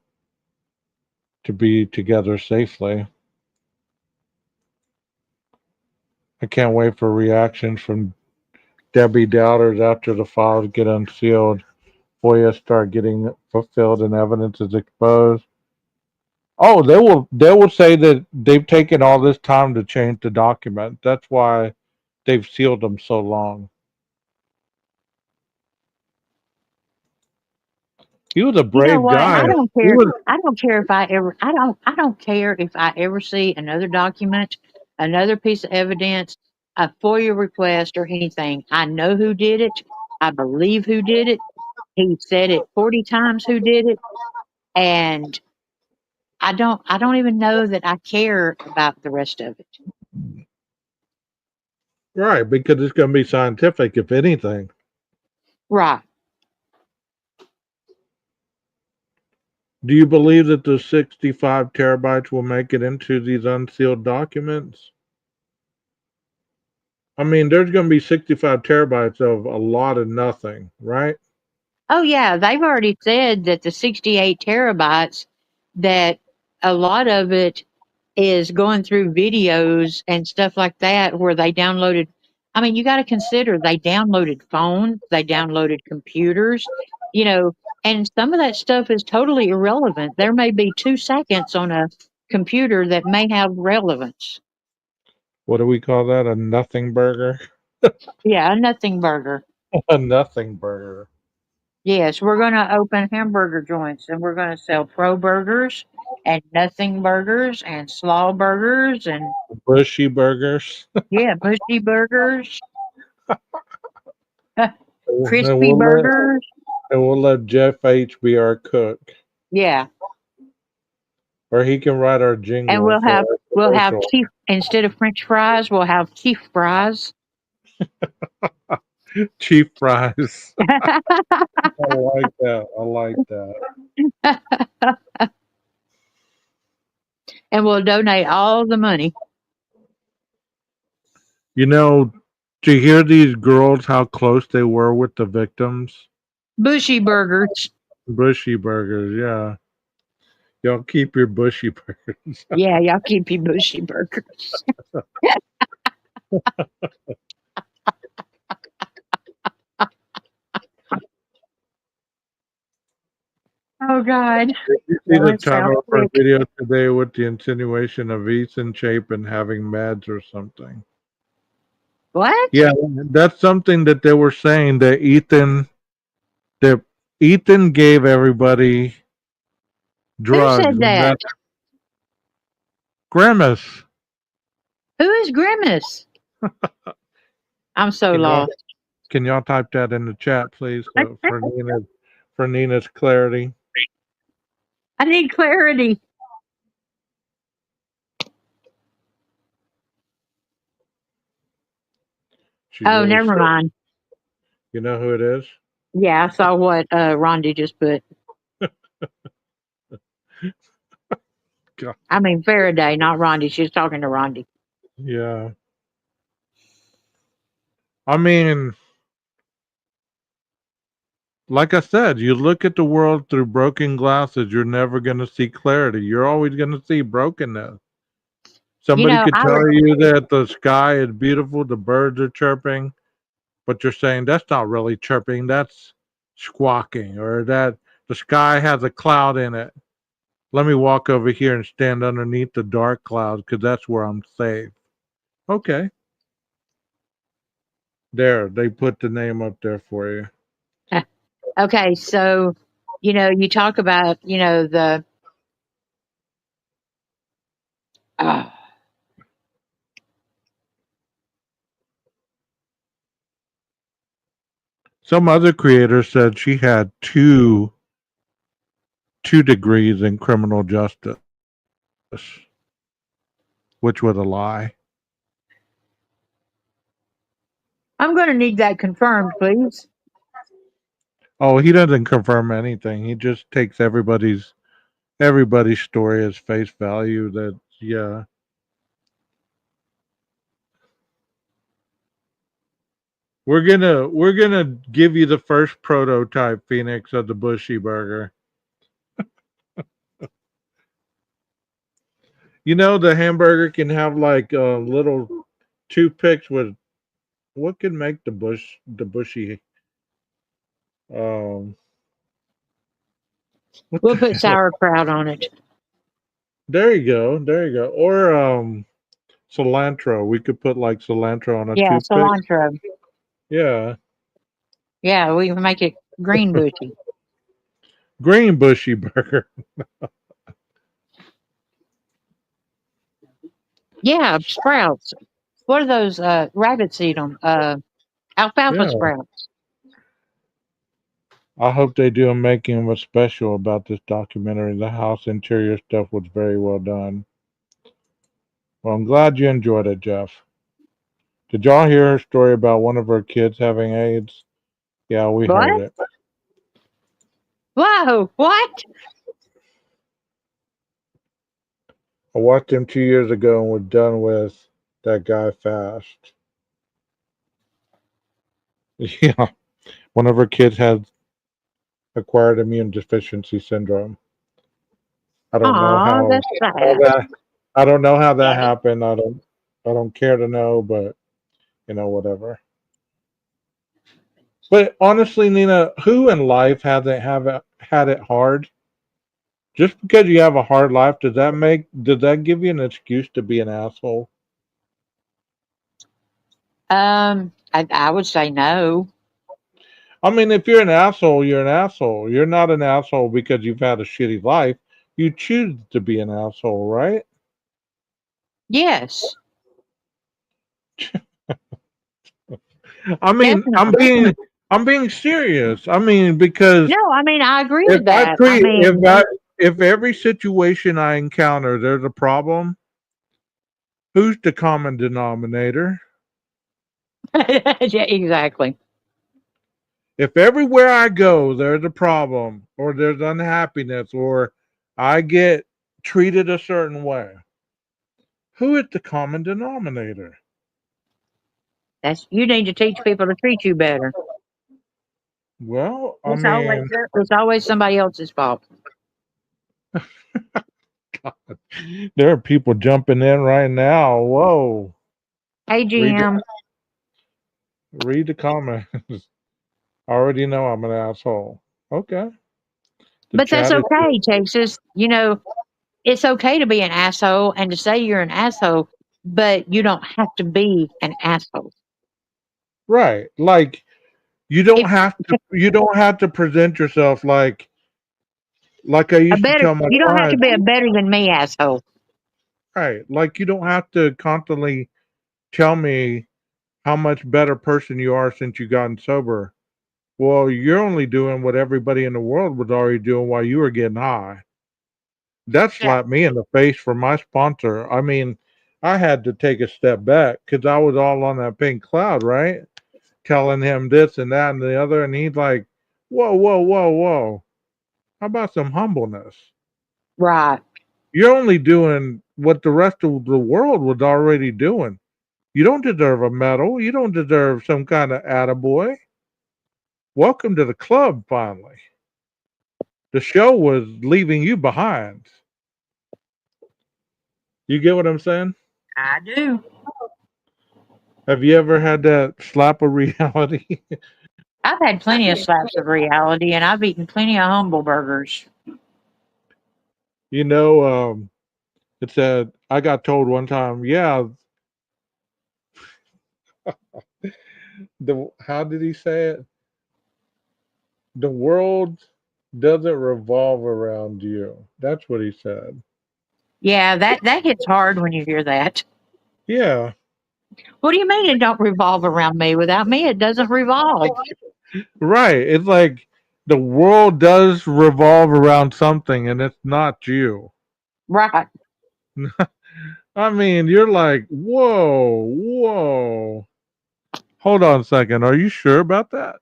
to be together safely. I can't wait for reactions from Debbie Doubters after the files get unsealed. FOIA start getting fulfilled and evidence is exposed. Oh, they will say that they've taken all this time to change the document. That's why they've sealed them so long. He was a You know brave what? guy. I don't He care. was I don't care if I ever see another document, another piece of evidence, a FOIA request or anything. I know who did it. I believe who did it. He said it 40 times who did it. And I don't even know that I care about the rest of it. right because it's going to be scientific, if anything. Right. Do you believe that the 65 terabytes will make it into these unsealed documents? I mean, there's going to be 65 terabytes of a lot of nothing, right? Oh yeah, they've already said that the 68 terabytes that a lot of it is going through videos and stuff like that where they downloaded. I mean, you got to consider they downloaded phones, they downloaded computers, you know, and some of that stuff is totally irrelevant. There may be 2 seconds on a computer that may have relevance. What do we call that? A nothing burger? Yeah, a nothing burger. A nothing burger. Yes, we're going to open hamburger joints and we're going to sell pro burgers and nothing burgers and slaw burgers and Bushy burgers. yeah, mushy burgers, And crispy we'll let burgers. Jeff H be our cook, Yeah, or he can write our and jingle for our we'll have commercial. chief instead of French fries. We'll have chief fries, Chief fries. I like that. I like that. and we'll donate all the money. You know, to hear these girls how close they were with the victims. Bushy burgers. Bushy burgers, yeah. Y'all keep your bushy burgers. Yeah, y'all keep your bushy burgers. Oh God, You see the that sounds title of our sick. video today with the insinuation of Ethan Chapin having meds or something. What? Yeah, that's something that they were saying that Ethan gave everybody Who drugs said and that? that Grimace. Who is Grimace? I'm so Can y'all lost. can y'all type that in the chat, please, for Nina's clarity? I need clarity. She's Oh, really never sure. mind. You know who it is? Yeah, I saw what Rondi just put. God, I mean Faraday, not Rondi. She was talking to Rondi. yeah. I mean, like I said, you look at the world through broken glasses, you're never going to see clarity. You're always going to see brokenness. You Somebody know, could tell you that the sky is beautiful, the birds are chirping, but you're saying that's not really chirping, that's squawking, or that the sky has a cloud in it. Let me walk over here and stand underneath the dark cloud because that's where I'm safe. Okay. There, they put the name up there for you. Okay, so you talk about the uh, Some other creator said she had two degrees in criminal justice, which was a lie. I'm going to need that confirmed, please. Oh, he doesn't confirm anything. He just takes everybody's story as face value. That yeah. We're gonna give you the first prototype, Phoenix, of the Bushy Burger. You know the hamburger can have like little toothpicks with what can make the bushy um what We'll the put hell? sauerkraut on it. There you go. Or cilantro. We could put like cilantro on a Yeah, toothpick. cilantro. Yeah. Yeah, we can make it green bushy. Green Bushy Burger. Yeah, sprouts. What are those? Rabbits eat them. Alfalfa Yeah. sprouts. I hope they do a making of a special about this documentary. The house interior stuff was very well done. Well, I'm glad you enjoyed it, Jeff. Did y'all hear her story about one of her kids having AIDS? Yeah, we heard What? it. Whoa! What? I watched him 2 years ago and was done with that guy fast. Yeah, one of her kids had acquired immune deficiency syndrome. I don't know Aw, how, that's how sad. that. I don't know how that happened. I don't care to know, but whatever. But honestly, Nina, who in life hasn't had it hard? Just because you have a hard life, does that give you an excuse to be an asshole? I would say no. I mean, if you're an asshole, you're an asshole. You're not an asshole because you've had a shitty life. You choose to be an asshole, right? Yes, I mean, definitely. I'm being serious. I mean, because No, I mean I agree if with I that. I treat mean, if every situation I encounter there's a problem, who's the common denominator? yeah, exactly. If everywhere I go there's a problem or there's unhappiness or I get treated a certain way, who is the common denominator? That's you need to teach people to treat you better. Well, I mean, It's always somebody else's fault. there are people jumping in right now. Whoa. Hey, Read the GM. read the comments. I already know I'm an asshole. Okay. The But that's chat is okay, Texas. It's okay to be an asshole and to say you're an asshole, but you don't have to be an asshole. right. Like If you don't have to present yourself like I used to tell my you don't have to clients, be a better than me asshole. right. Like you don't have to constantly tell me how much better person you are since you gotten sober. Well, you're only doing what everybody in the world was already doing while you were getting high. That Yeah. slapped me in the face from my sponsor. I mean, I had to take a step back because I was all on that pink cloud, right? Telling him this and that and the other. And he's like, whoa, whoa, whoa, whoa. How about some humbleness? Right. You're only doing what the rest of the world was already doing. You don't deserve a medal. You don't deserve some kind of attaboy. Welcome to the club, finally. The show was leaving you behind. You get what I'm saying? I do. Have you ever had that slap of reality? I've had plenty of slaps of reality and I've eaten plenty of humble burgers. you know, it said, I got told one time, yeah, how did he say it? the world doesn't revolve around you. That's what he said. Yeah, that hits hard when you hear that. Yeah, What do you mean it don't revolve around me? Without me, it doesn't revolve. right. It's like the world does revolve around something, and it's not you. Right. I mean, you're like, whoa, whoa. Hold on a second. Are you sure about that?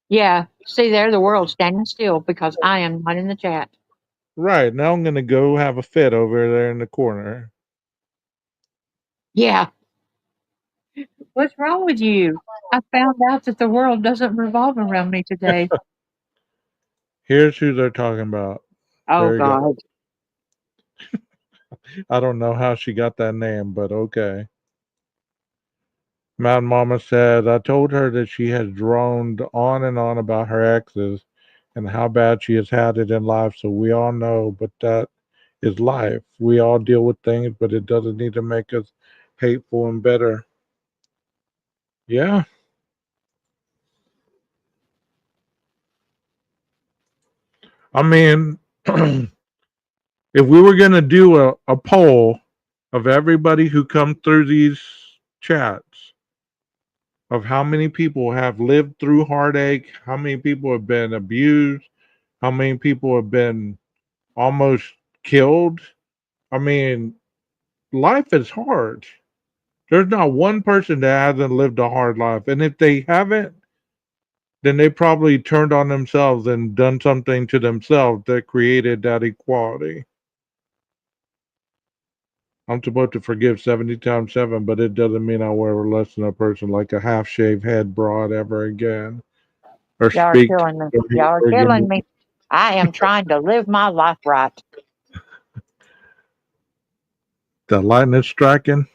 Yeah. See there, the world's standing still because I am not in the chat. Right. Now I'm going to go have a fit over there in the corner. Yeah. What's wrong with you? I found out that the world doesn't revolve around me today. Here's who they're talking about. Oh There you go. God. I don't know how she got that name, but okay. Mountain Mama said, I told her that she has droned on and on about her exes and how bad she has had it in life. So we all know, but that is life. We all deal with things, but it doesn't need to make us hateful and bitter. Yeah. I mean, if we were going to do a poll of everybody who comes through these chats, of how many people have lived through heartache, how many people have been abused, how many people have been almost killed. I mean, life is hard. There's not one person that hasn't lived a hard life. And if they haven't, then they probably turned on themselves and done something to themselves that created that equality. I'm supposed to forgive 70 times 7, but it doesn't mean I'll ever listen to a person like a half shaved head broad ever again. Or Y'all are speak to killing me. somebody Y'all are or killing again. me. I am trying to live my life right. The lightning striking.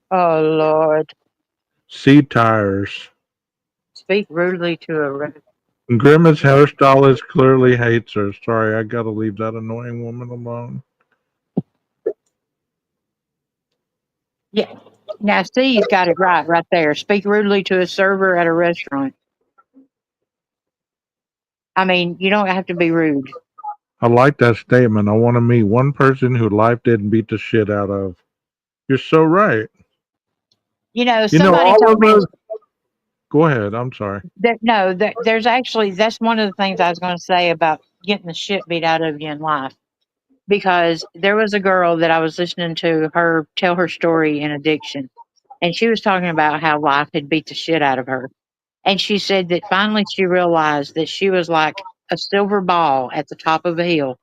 Oh Lord. C tires. Speak rudely to a Grimace hairstylist clearly hates her. Sorry, I gotta leave that annoying woman alone. yeah. Now C's got it right there. Speak rudely to a server at a restaurant. I mean, you don't have to be rude. I like that statement. I want to meet one person who life didn't beat the shit out of. You're so right. You know, You know, somebody all told of me us. Go ahead. I'm sorry. that no, there's actually that's one of the things I was going to say about getting the shit beat out of you in life. Because there was a girl that I was listening to her tell her story in addiction, and she was talking about how life had beat the shit out of her. And she said that finally she realized that she was like a silver ball at the top of a hill,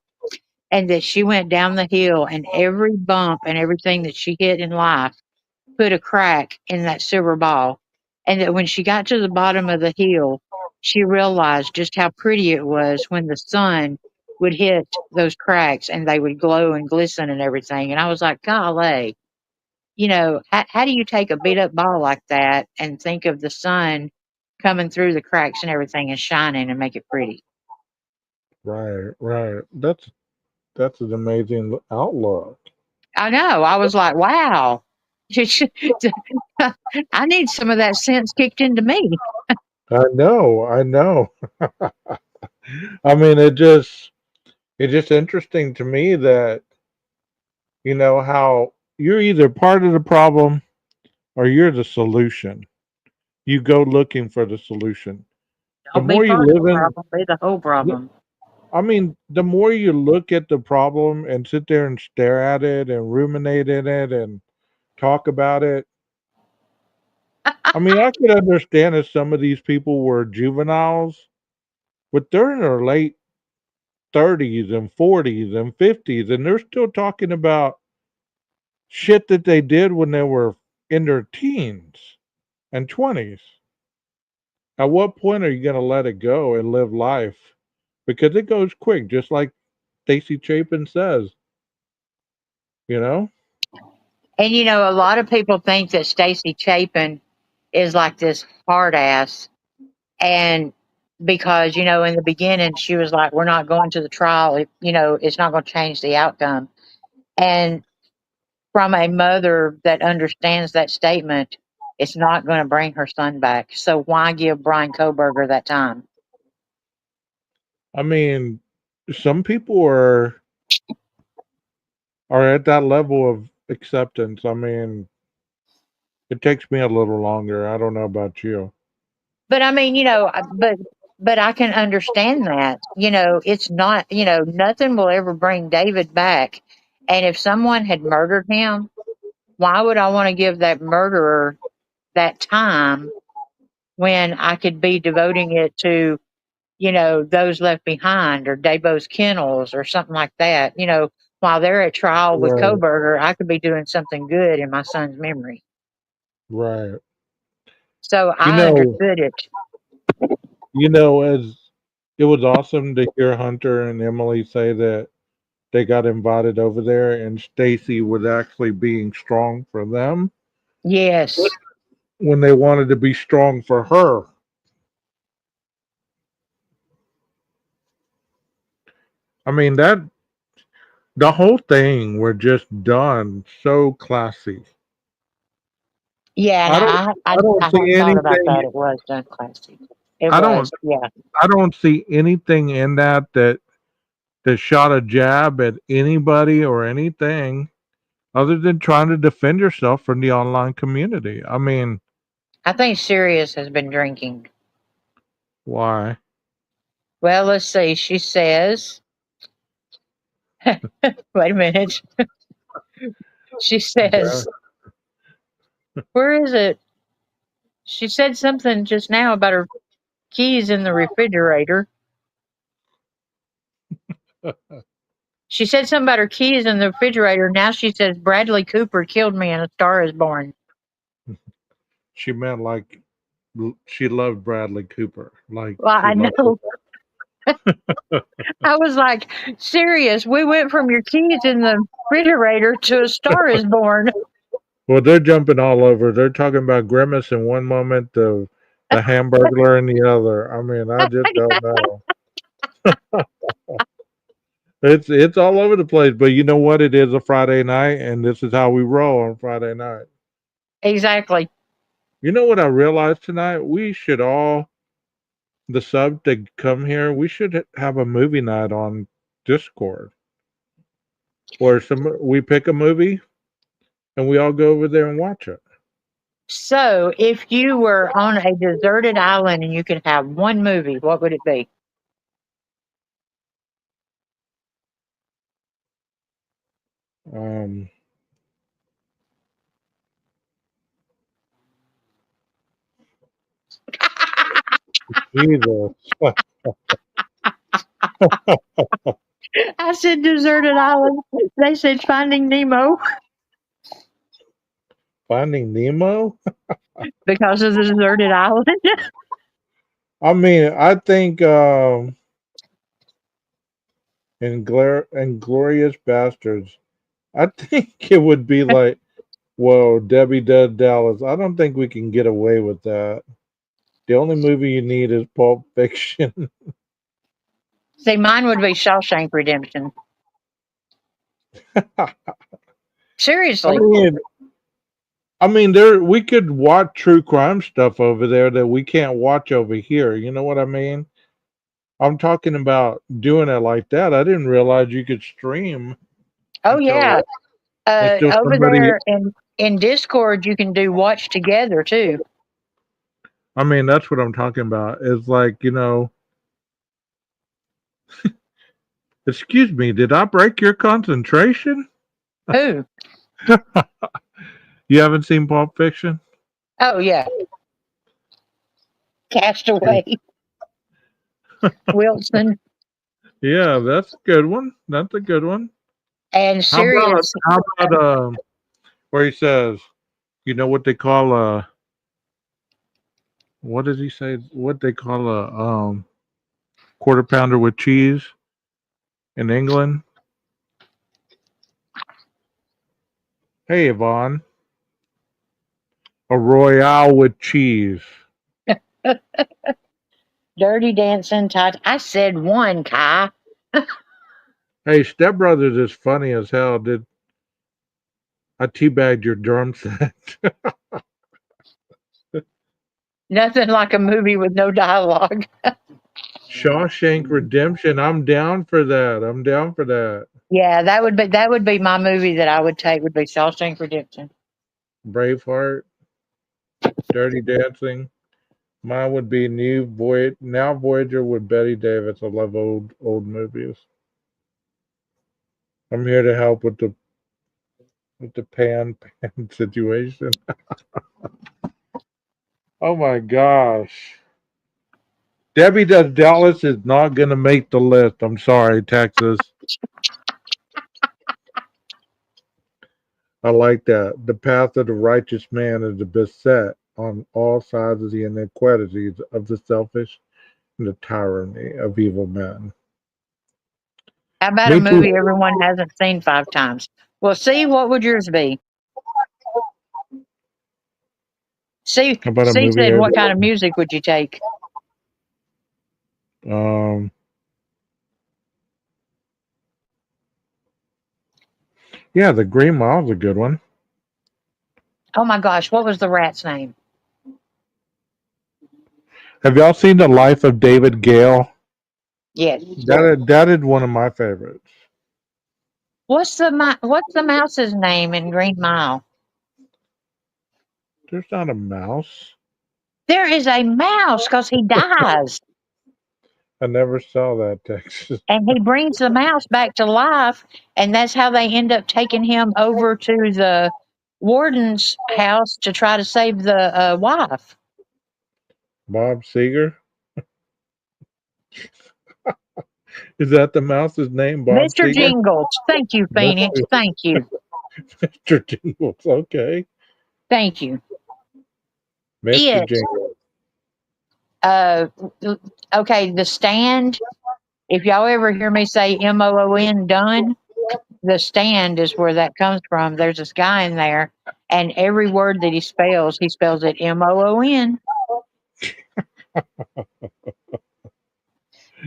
and that she went down the hill, and every bump and everything that she hit in life put a crack in that silver ball. And that when she got to the bottom of the hill, she realized just how pretty it was when the sun would hit those cracks and they would glow and glisten and everything. And I was like, golly, how do you take a beat up ball like that and think of the sun coming through the cracks and everything and shining and make it pretty? Right, right. That's an amazing outlook. I know. I was like, wow. I need some of that sense kicked into me. I know. I know. I mean, it's just interesting to me that how you're either part of the problem or you're the solution. You go looking for the solution. The Don't be more you part of the live in, problem, be the whole problem. I mean, the more you look at the problem and sit there and stare at it and ruminate in it and talk about it. I mean, I could understand if some of these people were juveniles, but they're in their late 30s and 40s and 50s, and they're still talking about shit that they did when they were in their teens and 20s. At what point are you going to let it go and live life? Because it goes quick, just like Stacy Chapin says, you know? And a lot of people think that Stacy Chapin is like this hard ass. And because, in the beginning, she was like, we're not going to the trial. It's not going to change the outcome. And from a mother that understands that statement, it's not going to bring her son back. So why give Brian Koberger that time? I mean, some people are at that level of acceptance. I mean, it takes me a little longer. I don't know about you. But I mean, but I can understand that. It's not, nothing will ever bring David back. And if someone had murdered him, why would I want to give that murderer that time when I could be devoting it to, those left behind or Dabo's kennels or something like that? While they're at trial with Right, Koberger, I could be doing something good in my son's memory. right. So You I know, understood it. as it was awesome to hear Hunter and Emily say that they got invited over there, and Stacy was actually being strong for them Yes. when they wanted to be strong for her. I mean, that the whole thing were just done so classy. Yeah, and I don't I I don't see hadn't thought about anything that. It was done classy. It I don't was, yeah. I don't see anything in that shot a jab at anybody or anything other than trying to defend yourself from the online community. I mean, I think Sirius has been drinking. why? Well, let's see. She says, wait a minute. She Yeah. says, where is it? She said something just now about her keys in the refrigerator. She said something about her keys in the refrigerator. Now she says Bradley Cooper killed me and A Star is Born. She meant like she loved Bradley Cooper. Like Well, she I loved know. I was like, serious. We went from your keys in the refrigerator to A Star is Born. Well, they're jumping all over. They're talking about Grimace in one moment, the Hamburglar in the other. I mean, I just don't know. It's all over the place. But you know what? It is a Friday night, and this is how we roll on Friday night. Exactly. You know what I realized tonight? We should all the sub that come here. We should have a movie night on Discord, or we pick a movie and we all go over there and watch it. So, if you were on a deserted island and you could have one movie, what would it be? Um, Jesus. I said deserted island. They said Finding Nemo Finding Nemo? because of the deserted island. I mean, I think in Glorious Bastards, I think it would be like, whoa, Debbie Does Dallas. I don't think we can get away with that. The only movie you need is Pulp Fiction. See, mine would be Shawshank Redemption. I Seriously. mean, there we could watch true crime stuff over there that we can't watch over here. You know what I mean? I'm talking about doing it like that. I didn't realize you could stream Oh until yeah. Over somebody. there in Discord, you can do watch together too. I mean, that's what I'm talking about. It's like, excuse me, did I break your concentration? Who? You haven't seen Pulp Fiction? Oh yeah, Castaway, Wilson, Yeah, that's a good one. That's a good one. and How about Sirius. where he says, you know what they call what does he say? What they call a quarter pounder with cheese in England? Hey, Yvonne, a royale with cheese. Dirty Dancing, I said one, Kai. Hey, Step Brothers is funny as hell. Did I teabagged your drum set? Nothing like a movie with no dialogue. Shawshank Redemption. I'm down for that. I'm down for that. Yeah, that would be my movie that I would take would be Shawshank Redemption. Braveheart, Dirty Dancing. Mine would be Now Voyager with Betty Davis. I love old movies. I'm here to help with the pan situation. Oh my gosh. Debbie Does Dallas is not going to make the list. I'm sorry, Texas. I like that. The path of the righteous man is beset on all sides of the inequalities of the selfish and the tyranny of evil men. How about a Me too. movie everyone hasn't seen 5 times? Well, see, what would yours be? See, How about a C movie said, here? what kind of music would you take? Um, yeah, The Green Mile's a good one. Oh my gosh, what was the rat's name? Have y'all seen The Life of David Gale? Yes. That is one of my favorites. What's the mouse's name in Green Mile? There's not a mouse. There is a mouse because he dies, I never saw that, Texas. and he brings the mouse back to life, and that's how they end up taking him over to the warden's house to try to save the wife. Bob Seger? Is that the mouse's name, Bob Mr. Seger? Jingles, thank you, Phoenix. Thank you, Mr. Jingles. Okay. thank you. Mr. It. Jingles. Uh, okay, The Stand. If y'all ever hear me say MOON done, The Stand is where that comes from. There's this guy in there, and every word that he spells it MOON.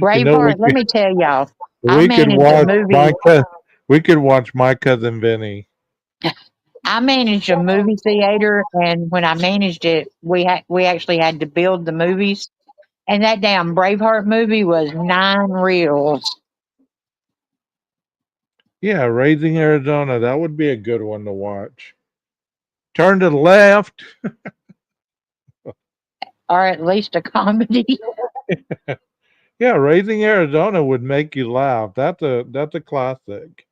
You know, Braveheart. Let me tell y'all, I we could managed a watch movie. we could watch My Cousin Vinny. I managed a movie theater, and when I managed it, we actually had to build the movies, and that damn Braveheart movie was 9 reels. Yeah, Raising Arizona. That would be a good one to watch. Turn to the left. Or at least a comedy. Yeah, Raising Arizona would make you laugh. That's a classic.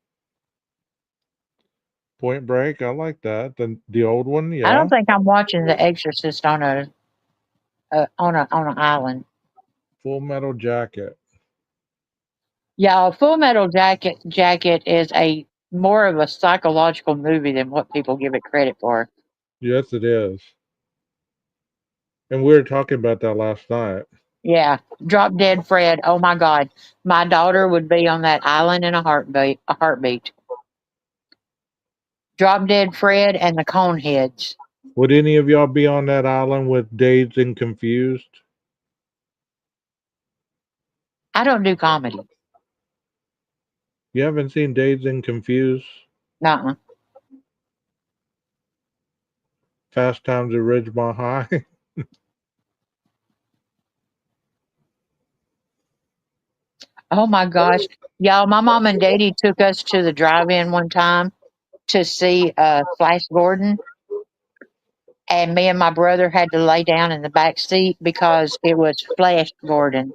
Point Break. I like that. The old one. I don't Yeah. think I'm watching The Exorcist on an island. Full Metal Jacket. Y'all, Full Metal Jacket is a more of a psychological movie than what people give it credit for. Yes, it is. And we were talking about that last night. Yeah, Drop Dead Fred. Oh my God, my daughter would be on that island in a heartbeat. A heartbeat. Drop Dead Fred and the Coneheads. Would any of y'all be on that island with Dazed and Confused? I don't do comedy. You haven't seen Dazed and Confused? Nuh-uh. Fast Times at Ridgemont High? Oh my gosh, y'all! My mom and daddy took us to the drive-in one time to see Flash Gordon, and me and my brother had to lay down in the back seat because it was Flash Gordon.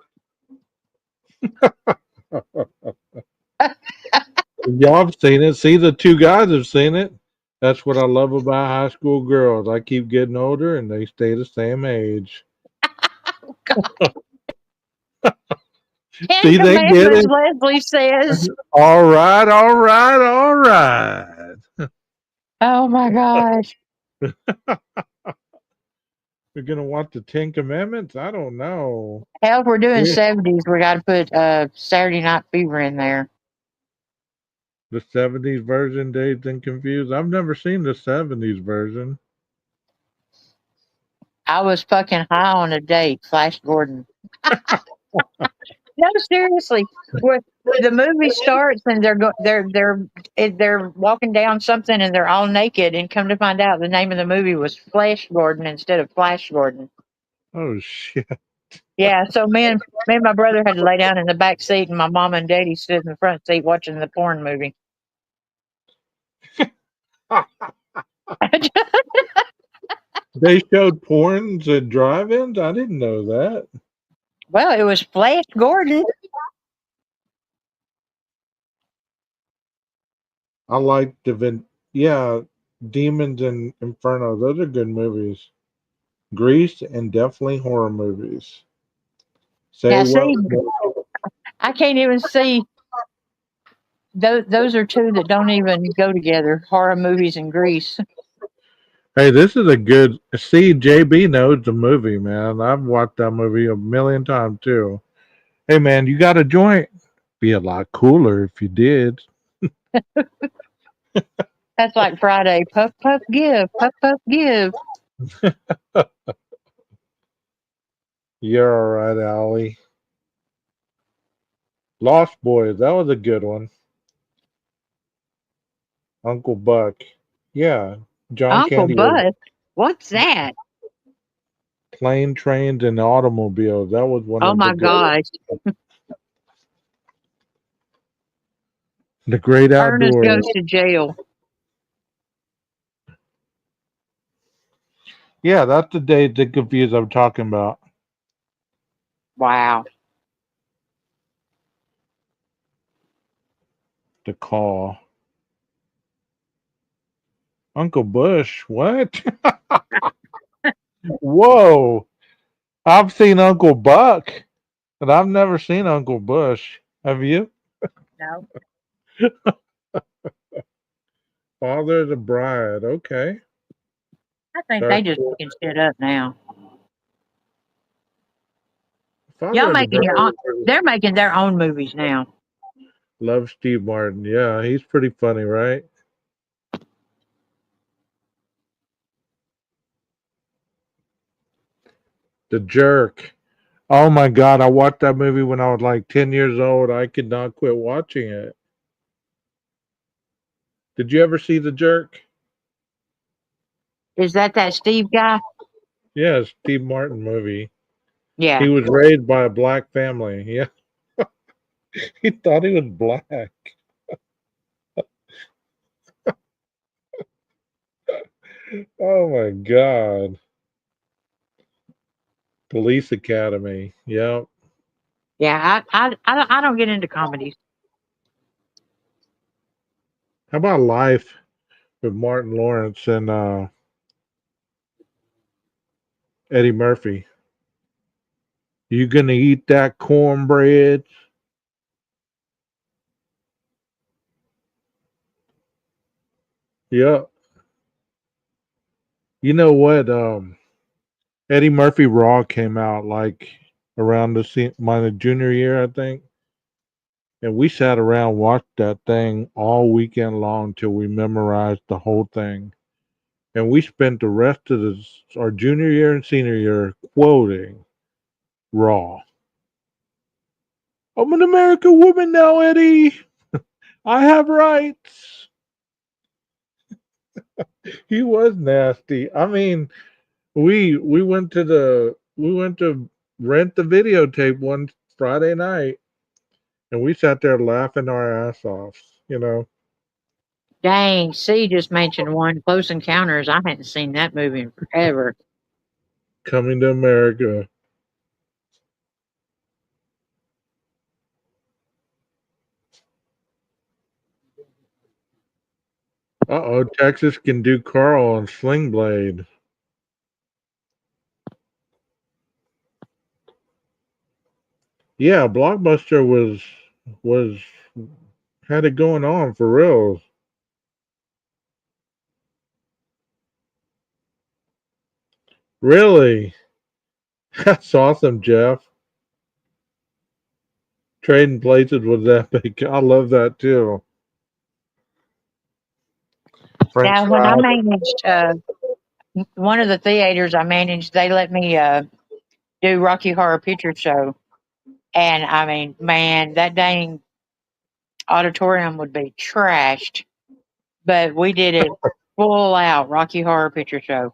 Y'all have seen it. See, the two guys have seen it. That's what I love about high school girls. I keep getting older and they stay the same age. Ten See, they get Commandments, it. Leslie says. All right, all right, all right. Oh my gosh. We're gonna watch the Ten Commandments? I don't know. Hell, if we're doing Yeah. 70s, we got to put Saturday Night Fever in there. The 70s version, Dazed and Confused. I've never seen the 70s version. I was fucking high on a date, Flash Gordon. No, seriously. Where the movie starts and they're walking down something and they're all naked, and come to find out the name of the movie was Flash Gordon instead of Flash Gordon. Oh shit. Yeah, so me and my brother had to lay down in the back seat, and my mama and daddy stood in the front seat watching the porn movie. They showed porns at drive-ins? I didn't know that. Well, it was Flash Gordon. I like yeah, Demons and Inferno. Those are good movies. Grease and definitely horror movies. Say Now, what? see, I can't even see. Those are two that don't even go together: horror movies and Grease. Hey, this is a good. See, JB knows the movie, man. I've watched that movie a million times too. Hey, man, you got a joint? Be a lot cooler if you did. That's like Friday. Puff, puff, give. Puff, puff, give. You're all right, Allie. Lost Boys. That was a good one. Uncle Buck. Yeah, John Uncle Candy was Bud. What's that? Plane, Trains, and Automobiles. That was one Oh of my gosh. the great Ernest outdoors. goes to jail. Yeah, that's the Dazed and Confused I'm talking about. Wow. The Call. Uncle Bush. What? Whoa. I've seen Uncle Buck, but I've never seen Uncle Bush. Have you? No. Father of the Bride. Okay. I think they Dark just making shit up now. Y'all Father of the making your own. Bride. They're making their own movies now. Love Steve Martin. Yeah, he's pretty funny, right? The Jerk. Oh my God, I watched that movie when I was like 10 years old. I could not quit watching it. Did you ever see The Jerk? Is that Steve guy? Yeah, Steve Martin movie. Yeah. He was raised by a black family. Yeah, he thought he was black. Oh my God. Police Academy. Yep. Yeah. I don't get into comedies. How about Life with Martin Lawrence and Eddie Murphy? You gonna eat that cornbread? Yep. You know what? Eddie Murphy Raw came out like around my junior year, I think. And we sat around watched that thing all weekend long till we memorized the whole thing. And we spent the rest of our junior year and senior year quoting Raw. I'm an American woman now, Eddie. I have rights. He was nasty. I mean, we went to rent the videotape one Friday night, and we sat there laughing our ass off. You know, Dang, C just mentioned one, Close Encounters. I hadn't seen that movie in forever. coming to America. Uh oh, Texas can do Carl on Sling Blade. Yeah, Blockbuster was had it going on for real. Really, that's awesome, Jeff. Trading places was epic. I love that too. French Now, when I fries. managed one of the theaters I managed, they let me do Rocky Horror Picture Show. And I mean, man, that dang auditorium would be trashed. But we did it full out Rocky Horror Picture Show.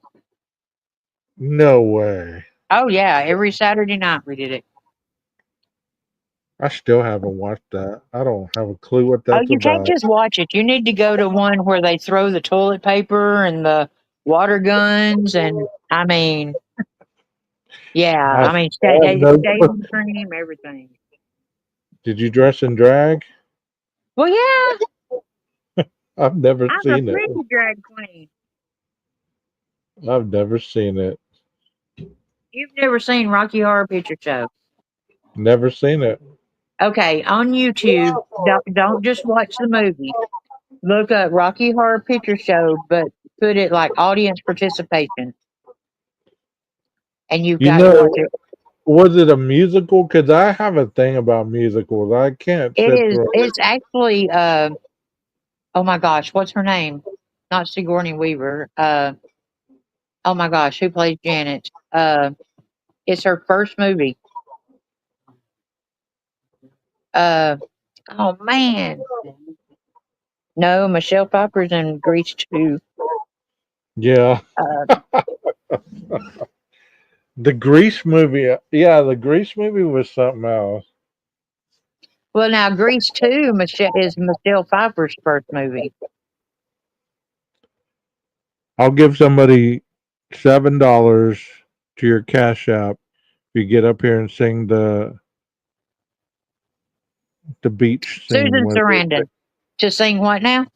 No way. Oh yeah, every Saturday night we did it. I still haven't watched that. I don't have a clue what Oh, that's you can't about. just watch it. You need to go to one where they throw the toilet paper and the water guns, and I mean, yeah, I, I mean, I have no clue. shaving cream, everything. Did you dress in drag? Well, yeah, I've never I'm a seen it. pretty drag queen. I've never seen it. You've never seen Rocky Horror Picture Show? Never seen it. Okay, on YouTube, don't just watch the movie. Look up Rocky Horror Picture Show, but put it like audience participation, and you've You got to watch know, it. was it a musical? Because I have a thing about musicals. I can't It sit is. through. It's actually. Oh my gosh, what's her name? Not Sigourney Weaver. Oh my gosh, who plays Janet? It's her first movie. Uh, oh man, no, Michelle Pfeiffer's in Grease too. Yeah, Uh, the Grease movie. Yeah, the Grease movie was something else. well, now Grease two, Michelle is Michelle Pfeiffer's first movie. I'll give somebody $7 to your Cash App if you get up here and sing the beach scene Susan where they, Sarandon to sing what now?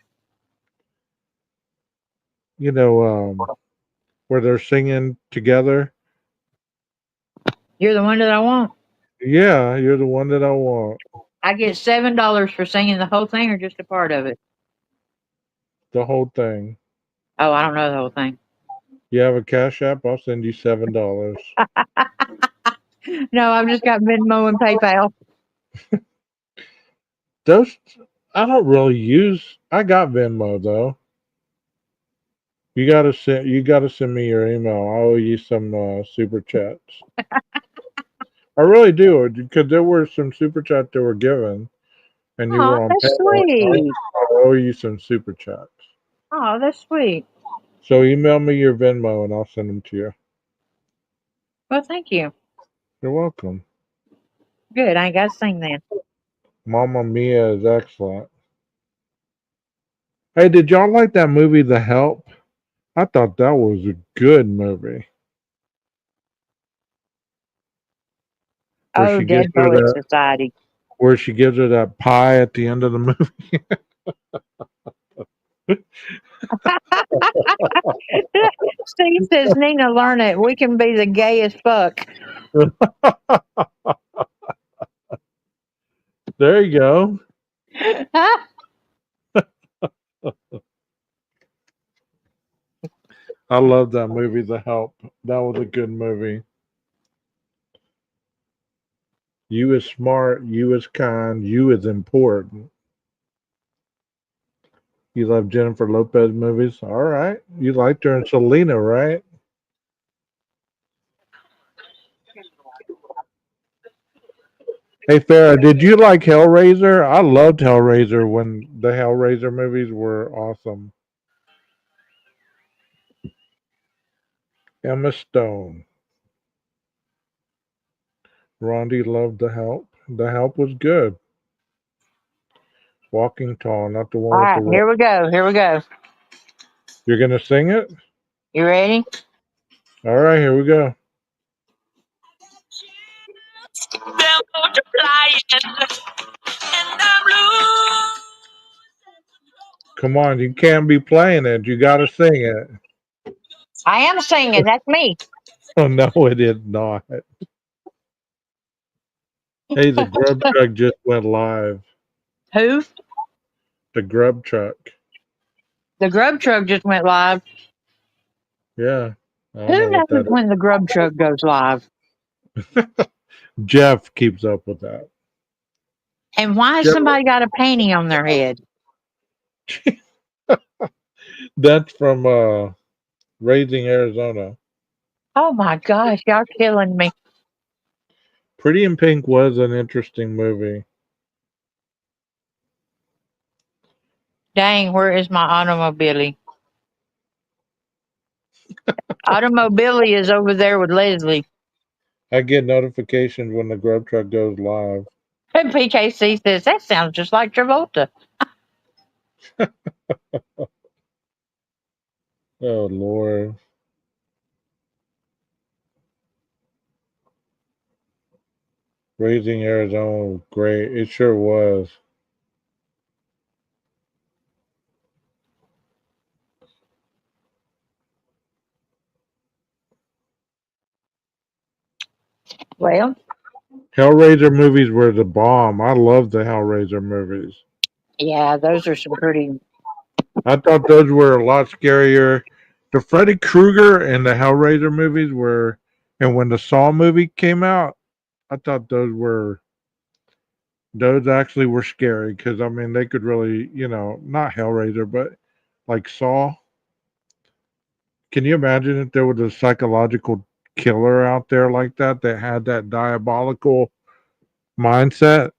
you know, where they're singing together. You're the one that I want. Yeah, you're the one that I want. I get $7 for singing the whole thing or just a part of it. The whole thing. Oh, I don't know the whole thing. You have a Cash App? I'll send you $7. No, I've just got Venmo and PayPal. Those I don't really use. I got Venmo though. You gotta send me your email. I owe you some super chats. I really do because there were some super chats that were given, and you Oh, were on that's panel. sweet. I owe you some super chats. Oh, that's sweet. So email me your Venmo and I'll send them to you. Well, thank you. You're welcome. Good. I ain't got to sing then. Mamma Mia is excellent. Hey, did y'all like that movie, The Help? I thought that was a good movie. Where Oh, she gives Dead her Poet that Society. where she gives her that pie at the end of the movie. Steve says, Nina, learn it. We can be the gayest fuck. There you go. I love that movie, The Help. That was a good movie. You is smart, you is kind, you is important. You love Jennifer Lopez movies? All right. You liked her in Selena, right? Hey Farrah, did you like Hellraiser? I loved Hellraiser when the Hellraiser movies were awesome. Emma Stone. Rondi loved The Help. The Help was good. Walking Tall, not the All one with right, the red. here we go. Here we go. You're gonna sing it? You ready? All right, here we go. They're multiplying, and I'm blue. Come on, you can't be playing it. You gotta sing it. I am singing. That's me. Oh no, it is not. Hey, the grub truck just went live. Who? The grub truck. The grub truck just went live. Yeah. I don't know Who what knows that when the grub truck goes live? is. Jeff keeps up with that. And why has Jeff, somebody got a panty on their head? that's from Raising Arizona. Oh my gosh, y'all killing me. Pretty in Pink was an interesting movie. Dang, where is my automobile? Automobile is over there with Leslie. I get notifications when the grub truck goes live. And PKC says, that sounds just like Travolta. Oh Lord. Raising Arizona was great. It sure was. Well, Hellraiser movies were the bomb. I love the Hellraiser movies. yeah, those are some pretty. I thought those were a lot scarier. The Freddy Krueger and the Hellraiser movies were, and when the Saw movie came out, I thought those actually were scary because I mean they could really, not Hellraiser, but like Saw. Can you imagine if there was a psychological killer out there like that had that diabolical mindset?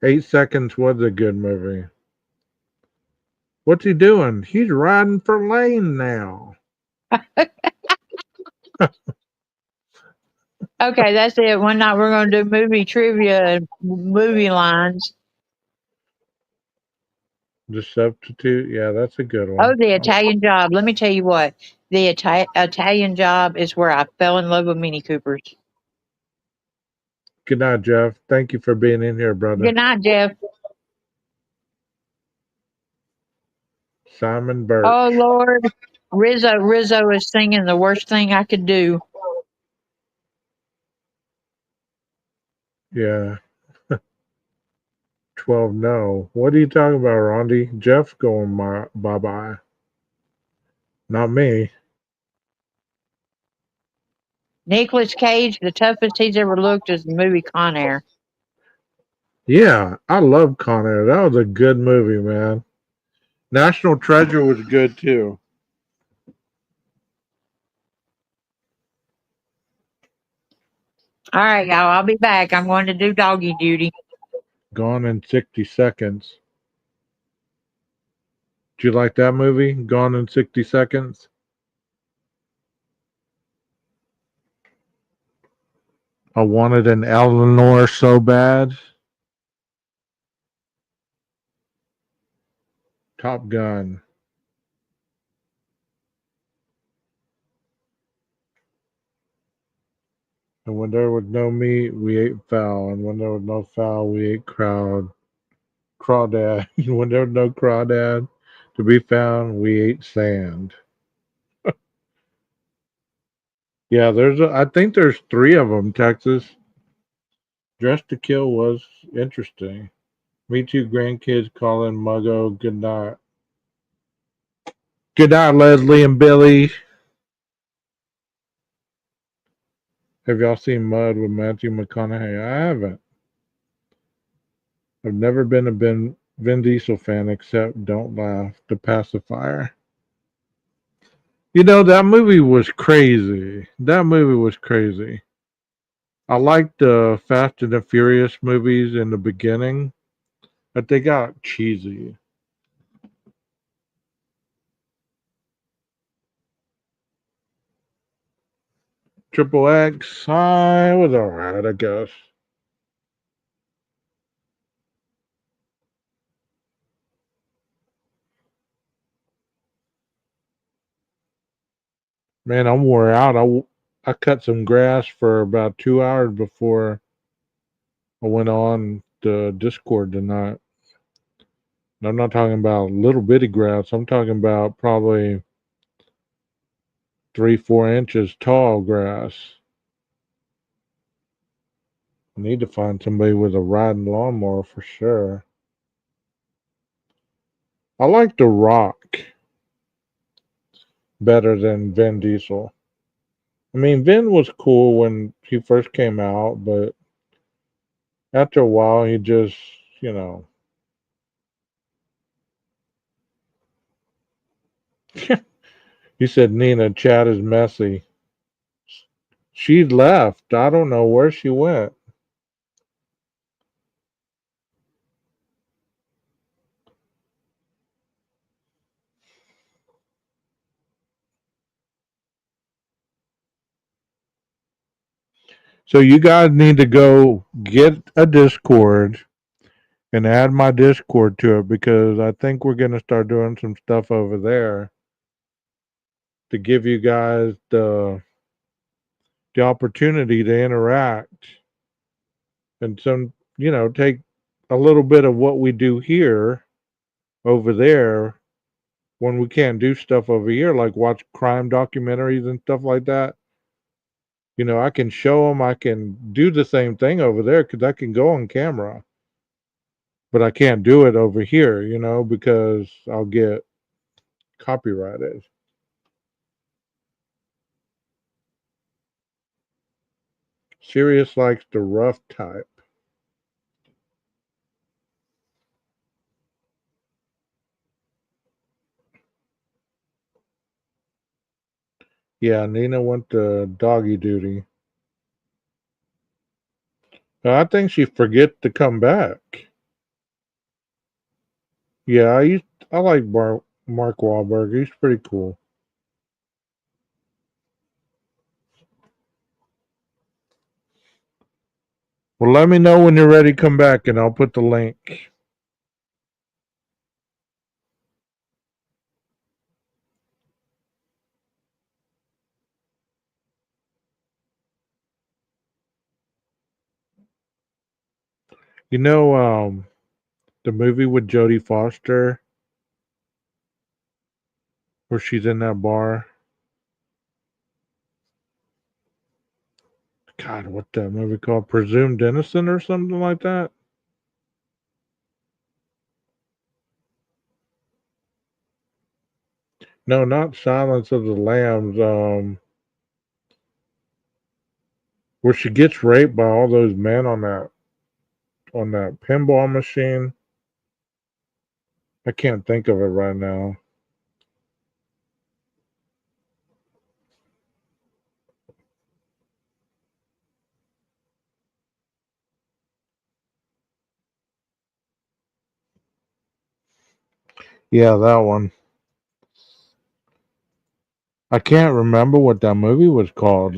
8 Seconds was a good movie. What's he doing? He's riding for Lane now. Okay, that's it. One night we're going to do movie trivia and movie lines. The Substitute, yeah, that's a good Oh, one. the Italian Job. Let me tell you what. The Italian Job is where I fell in love with Mini Coopers. Good night, Jeff. Thank you for being in here, brother. Good night, Jeff. Simon Oh, Birch. Lord. Rizzo is singing The Worst Thing I Could Do. Yeah. 12 no. What are you talking about, Rondi? Jeff's going bye-bye. Not me. Nicolas Cage, the toughest he's ever looked is the movie Con Air. Yeah, I love Con Air. That was a good movie, man. National Treasure was good too. All right, y'all. I'll be back. I'm going to do doggy duty. Gone in 60 Seconds. Did you like that movie? Gone in 60 Seconds? I wanted an Eleanor so bad. Top Gun. And when there was no meat, we ate fowl. And when there was no fowl, we ate crawdad. When there was no crawdad to be found, we ate sand. Yeah, I think there's three of them, Texas. Dress to Kill was interesting. Me Too Grandkids calling Muggo good night. Good night, Leslie and Billy. Have y'all seen Mud with Matthew McConaughey? I haven't. I've never been a Vin Diesel fan except Don't Laugh, The Pacifier. That movie was crazy. That movie was crazy. I liked the Fast and the Furious movies in the beginning, but they got cheesy. Triple X, I was alright, I guess. Man, I'm wore out. I cut some grass for about 2 hours before I went on the Discord tonight. And I'm not talking about little bitty grass. I'm talking about probably 3-4 inches tall grass. I need to find somebody with a riding lawnmower for sure. I like The Rock better than Vin Diesel. I mean, Vin was cool when he first came out, but after a while, he just, you know. He said, Nina, chat is messy. She left. I don't know where she went. So you guys need to go get a Discord and add my Discord to it because I think we're going to start doing some stuff over there to give you guys the opportunity to interact and take a little bit of what we do here over there when we can't do stuff over here, like watch crime documentaries and stuff like that. I can show them, I can do the same thing over there because I can go on camera, but I can't do it over here, because I'll get copyrighted. Sirius likes the rough type. Yeah, Nina went to doggy duty. I think she forget to come back. Yeah, I like Mark Wahlberg. He's pretty cool. Well, let me know when you're ready to come back, and I'll put the link. The movie with Jodie Foster, where she's in that bar. God, what's that movie called? Presumed Innocent or something like that? No, not Silence of the Lambs. Where she gets raped by all those men on that pinball machine. I can't think of it right now. Yeah, that one. I can't remember what that movie was called.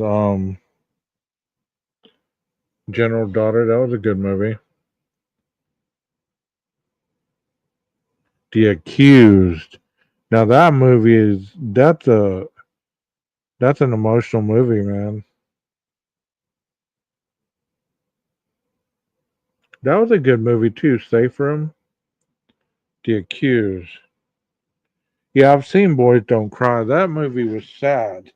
General Daughter, that was a good movie. The Accused. Now that movie that's an emotional movie, man. That was a good movie too, Safe Room. The Accused. Yeah, I've seen Boys Don't Cry. That movie was sad.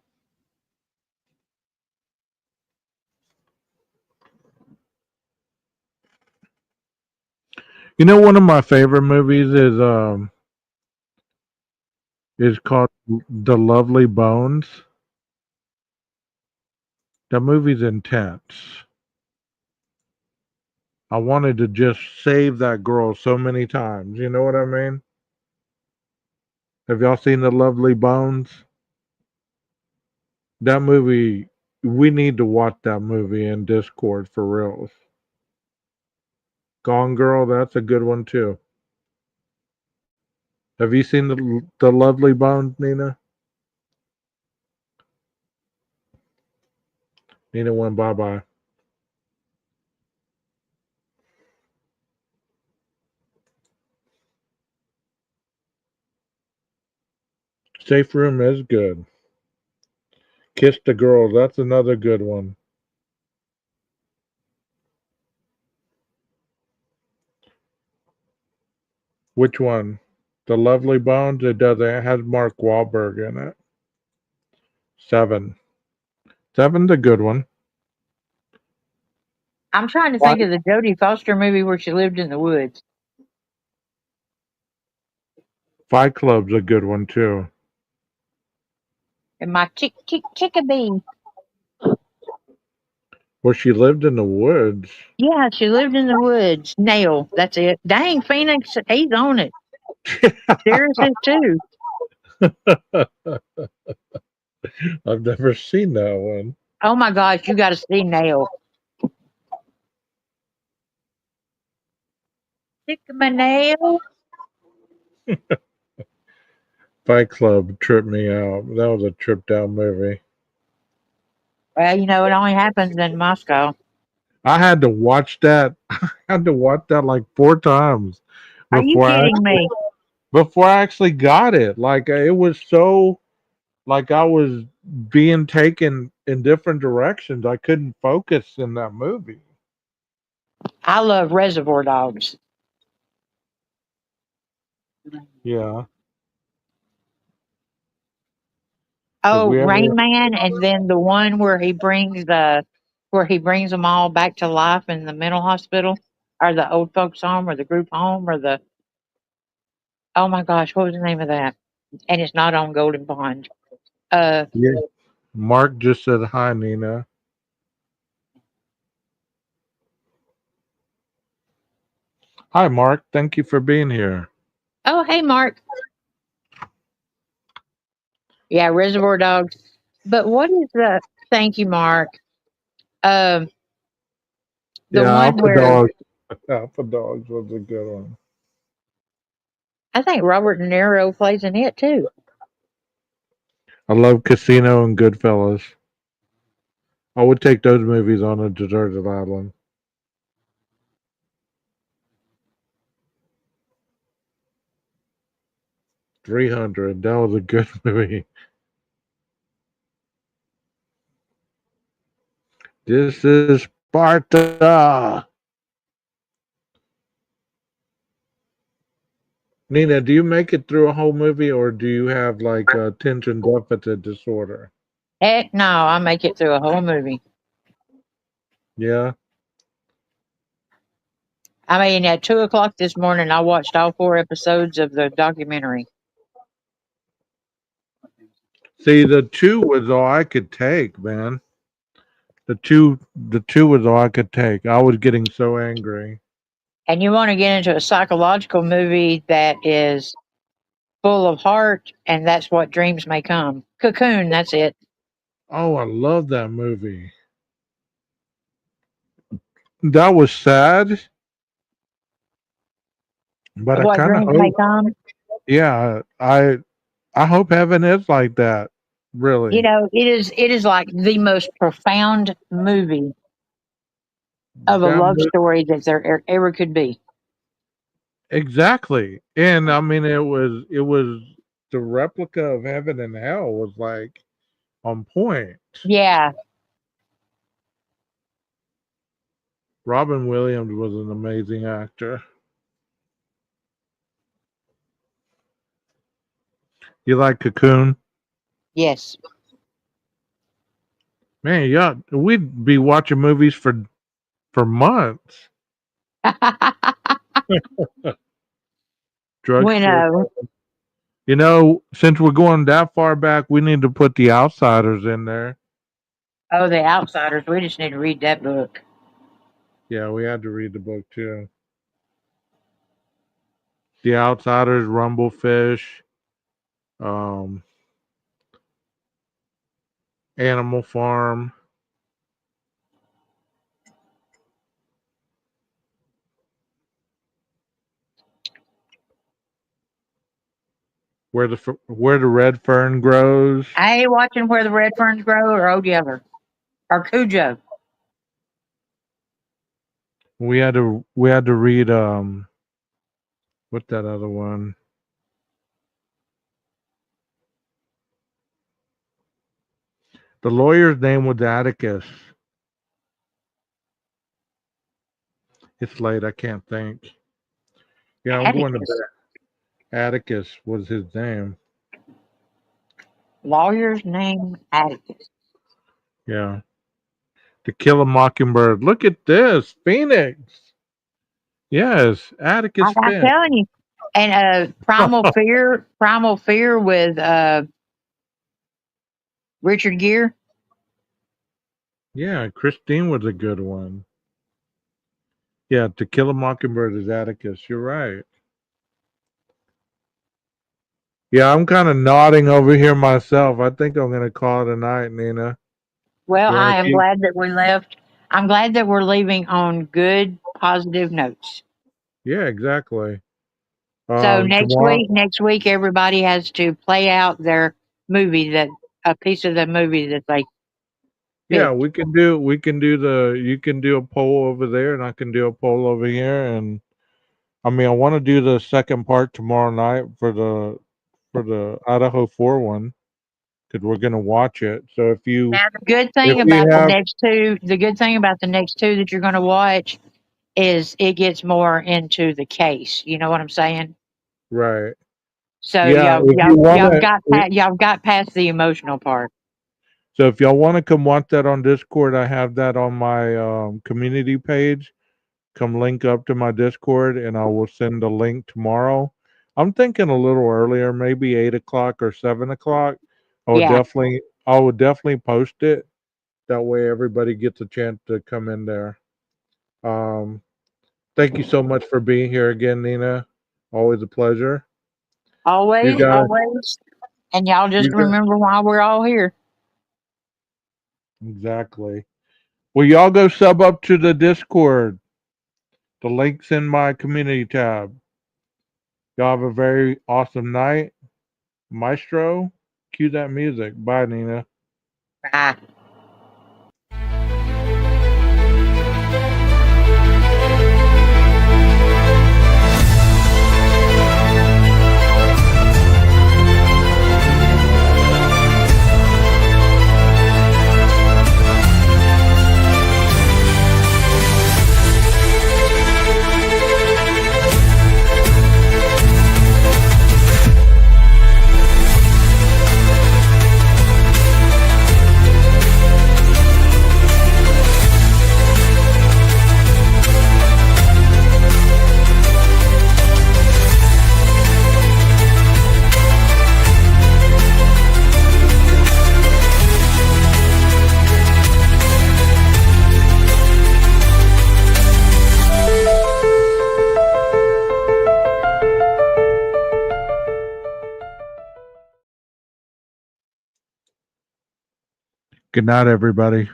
One of my favorite movies is called The Lovely Bones. That movie's intense. I wanted to just save that girl so many times. You know what I mean? Have y'all seen The Lovely Bones? That movie, we need to watch that movie in Discord for reals. Gone Girl, that's a good one too. Have you seen the Lovely Bones, Nina? Nina went bye bye. Safe Room is good. Kiss the Girl, that's another good one. Which one? The Lovely Bones? It doesn't. It has Mark Wahlberg in it. Seven. Seven's a good one. I'm trying to think of the Jodie Foster movie where she lived in the woods. Fight Club's a good one too. And my chickabee. Where she lived in the woods. Yeah, she lived in the woods. Nail. That's it. Dang, Phoenix, he's on it. Darius is too. I've never seen that one. Oh my gosh, you got to see Nail. Stick my nail. Fight Club tripped me out. That was a tripped out movie. Well, you know, it only happens in Moscow. I had to watch that. I had to watch that like 4 times Are you before I kidding me? before I actually got it. Like it was so like I was being taken in different directions. I couldn't focus in that movie. I love Reservoir Dogs. Yeah. Did Oh, we ever? Rain Man, and then the one where he brings them all back to life in the mental hospital, or the old folks home, or the group home, or the oh my gosh, what was the name of that? And it's not on Golden Pond. Uh, Yeah. Mark just said hi, Nina. Hi, Mark. Thank you for being here. oh hey Mark, yeah, Reservoir Dogs. But what is the? Thank you, Mark. Um, the Yeah, one Alpha where Dogs. Alpha Dogs was a good one. I think Robert De Niro plays in it too. I love Casino and Goodfellas. I would take those movies on a deserted island. 300. That was a good movie. This is Sparta. Nina, do you make it through a whole movie or do you have like attention deficit disorder? Heck no, I make it through a whole movie. Yeah. I mean, at 2 o'clock this morning, I watched all 4 episodes of the documentary. See, the two was all I could take, man. The two was all I could take. I was getting so angry. And you want to get into a psychological movie that is full of heart, and that's what dreams may come. Cocoon, that's it. Oh, I love that movie. That was sad, but I What kind of dreams may hope. come. Yeah, I hope heaven is like that. You Really, know, it is like the most profound movie of a that love mo- story that there ever could be. exactly. And I mean, it was the replica of heaven and hell was like on point. Yeah, Robin Williams was an amazing actor. You like Cocoon? yes. Man, yeah, we'd be watching movies for months. when Drugstore. Since we're going that far back, we need to put The Outsiders in there. oh, The Outsiders, we just need to read that book. Yeah, we had to read the book too. The Outsiders, Rumblefish, um, Animal Farm. Where the red fern grows. I ain't watching Where the Red Ferns Grow or Oh Yeller or Cujo. We had to read what's that other one? The lawyer's name was Atticus. It's late. I can't think. Yeah, I'm going to Atticus. bed. Atticus was his name. Lawyer's name Atticus. Yeah. To Kill a Mockingbird. Look at this. Phoenix. Yes. Atticus I'm Finch. telling you. And Primal Fear with Richard Gere. Yeah, Christine was a good one. Yeah, To Kill a Mockingbird is Atticus. You're right. Yeah, I'm kind of nodding over here myself. I think I'm going to call it a night, Nina. Well, You want I to am keep? glad that we left. I'm glad that we're leaving on good, positive notes. Yeah, exactly. So Tomorrow. next week, everybody has to play out their movie that a piece of the movie that they Yeah, picked. we can do you can do a poll over there and I can do a poll over here, and I mean I want to do the second part tomorrow night for the Idaho 4 one cuz we're going to watch it. So Now, if you have the good thing about the next two that you're going to watch is it gets more into the case. You know what I'm saying? right. So Yeah, if you want to y'all got past the emotional part. so if y'all want to come watch that on Discord, I have that on my community page. Come link up to my Discord, and I will send a link tomorrow. I'm thinking a little earlier, maybe 8 o'clock or 7 o'clock. Yeah. I would definitely post it. That way, everybody gets a chance to come in there. Um, thank you so much for being here again, Nina. Always a pleasure. You Always, guys, always. And y'all you just guys, remember why we're all here. exactly. Well, y'all go sub up to the Discord. The link's in my community tab. Y'all have a very awesome night. Maestro, cue that music. Bye, Nina. Bye. Good night, everybody.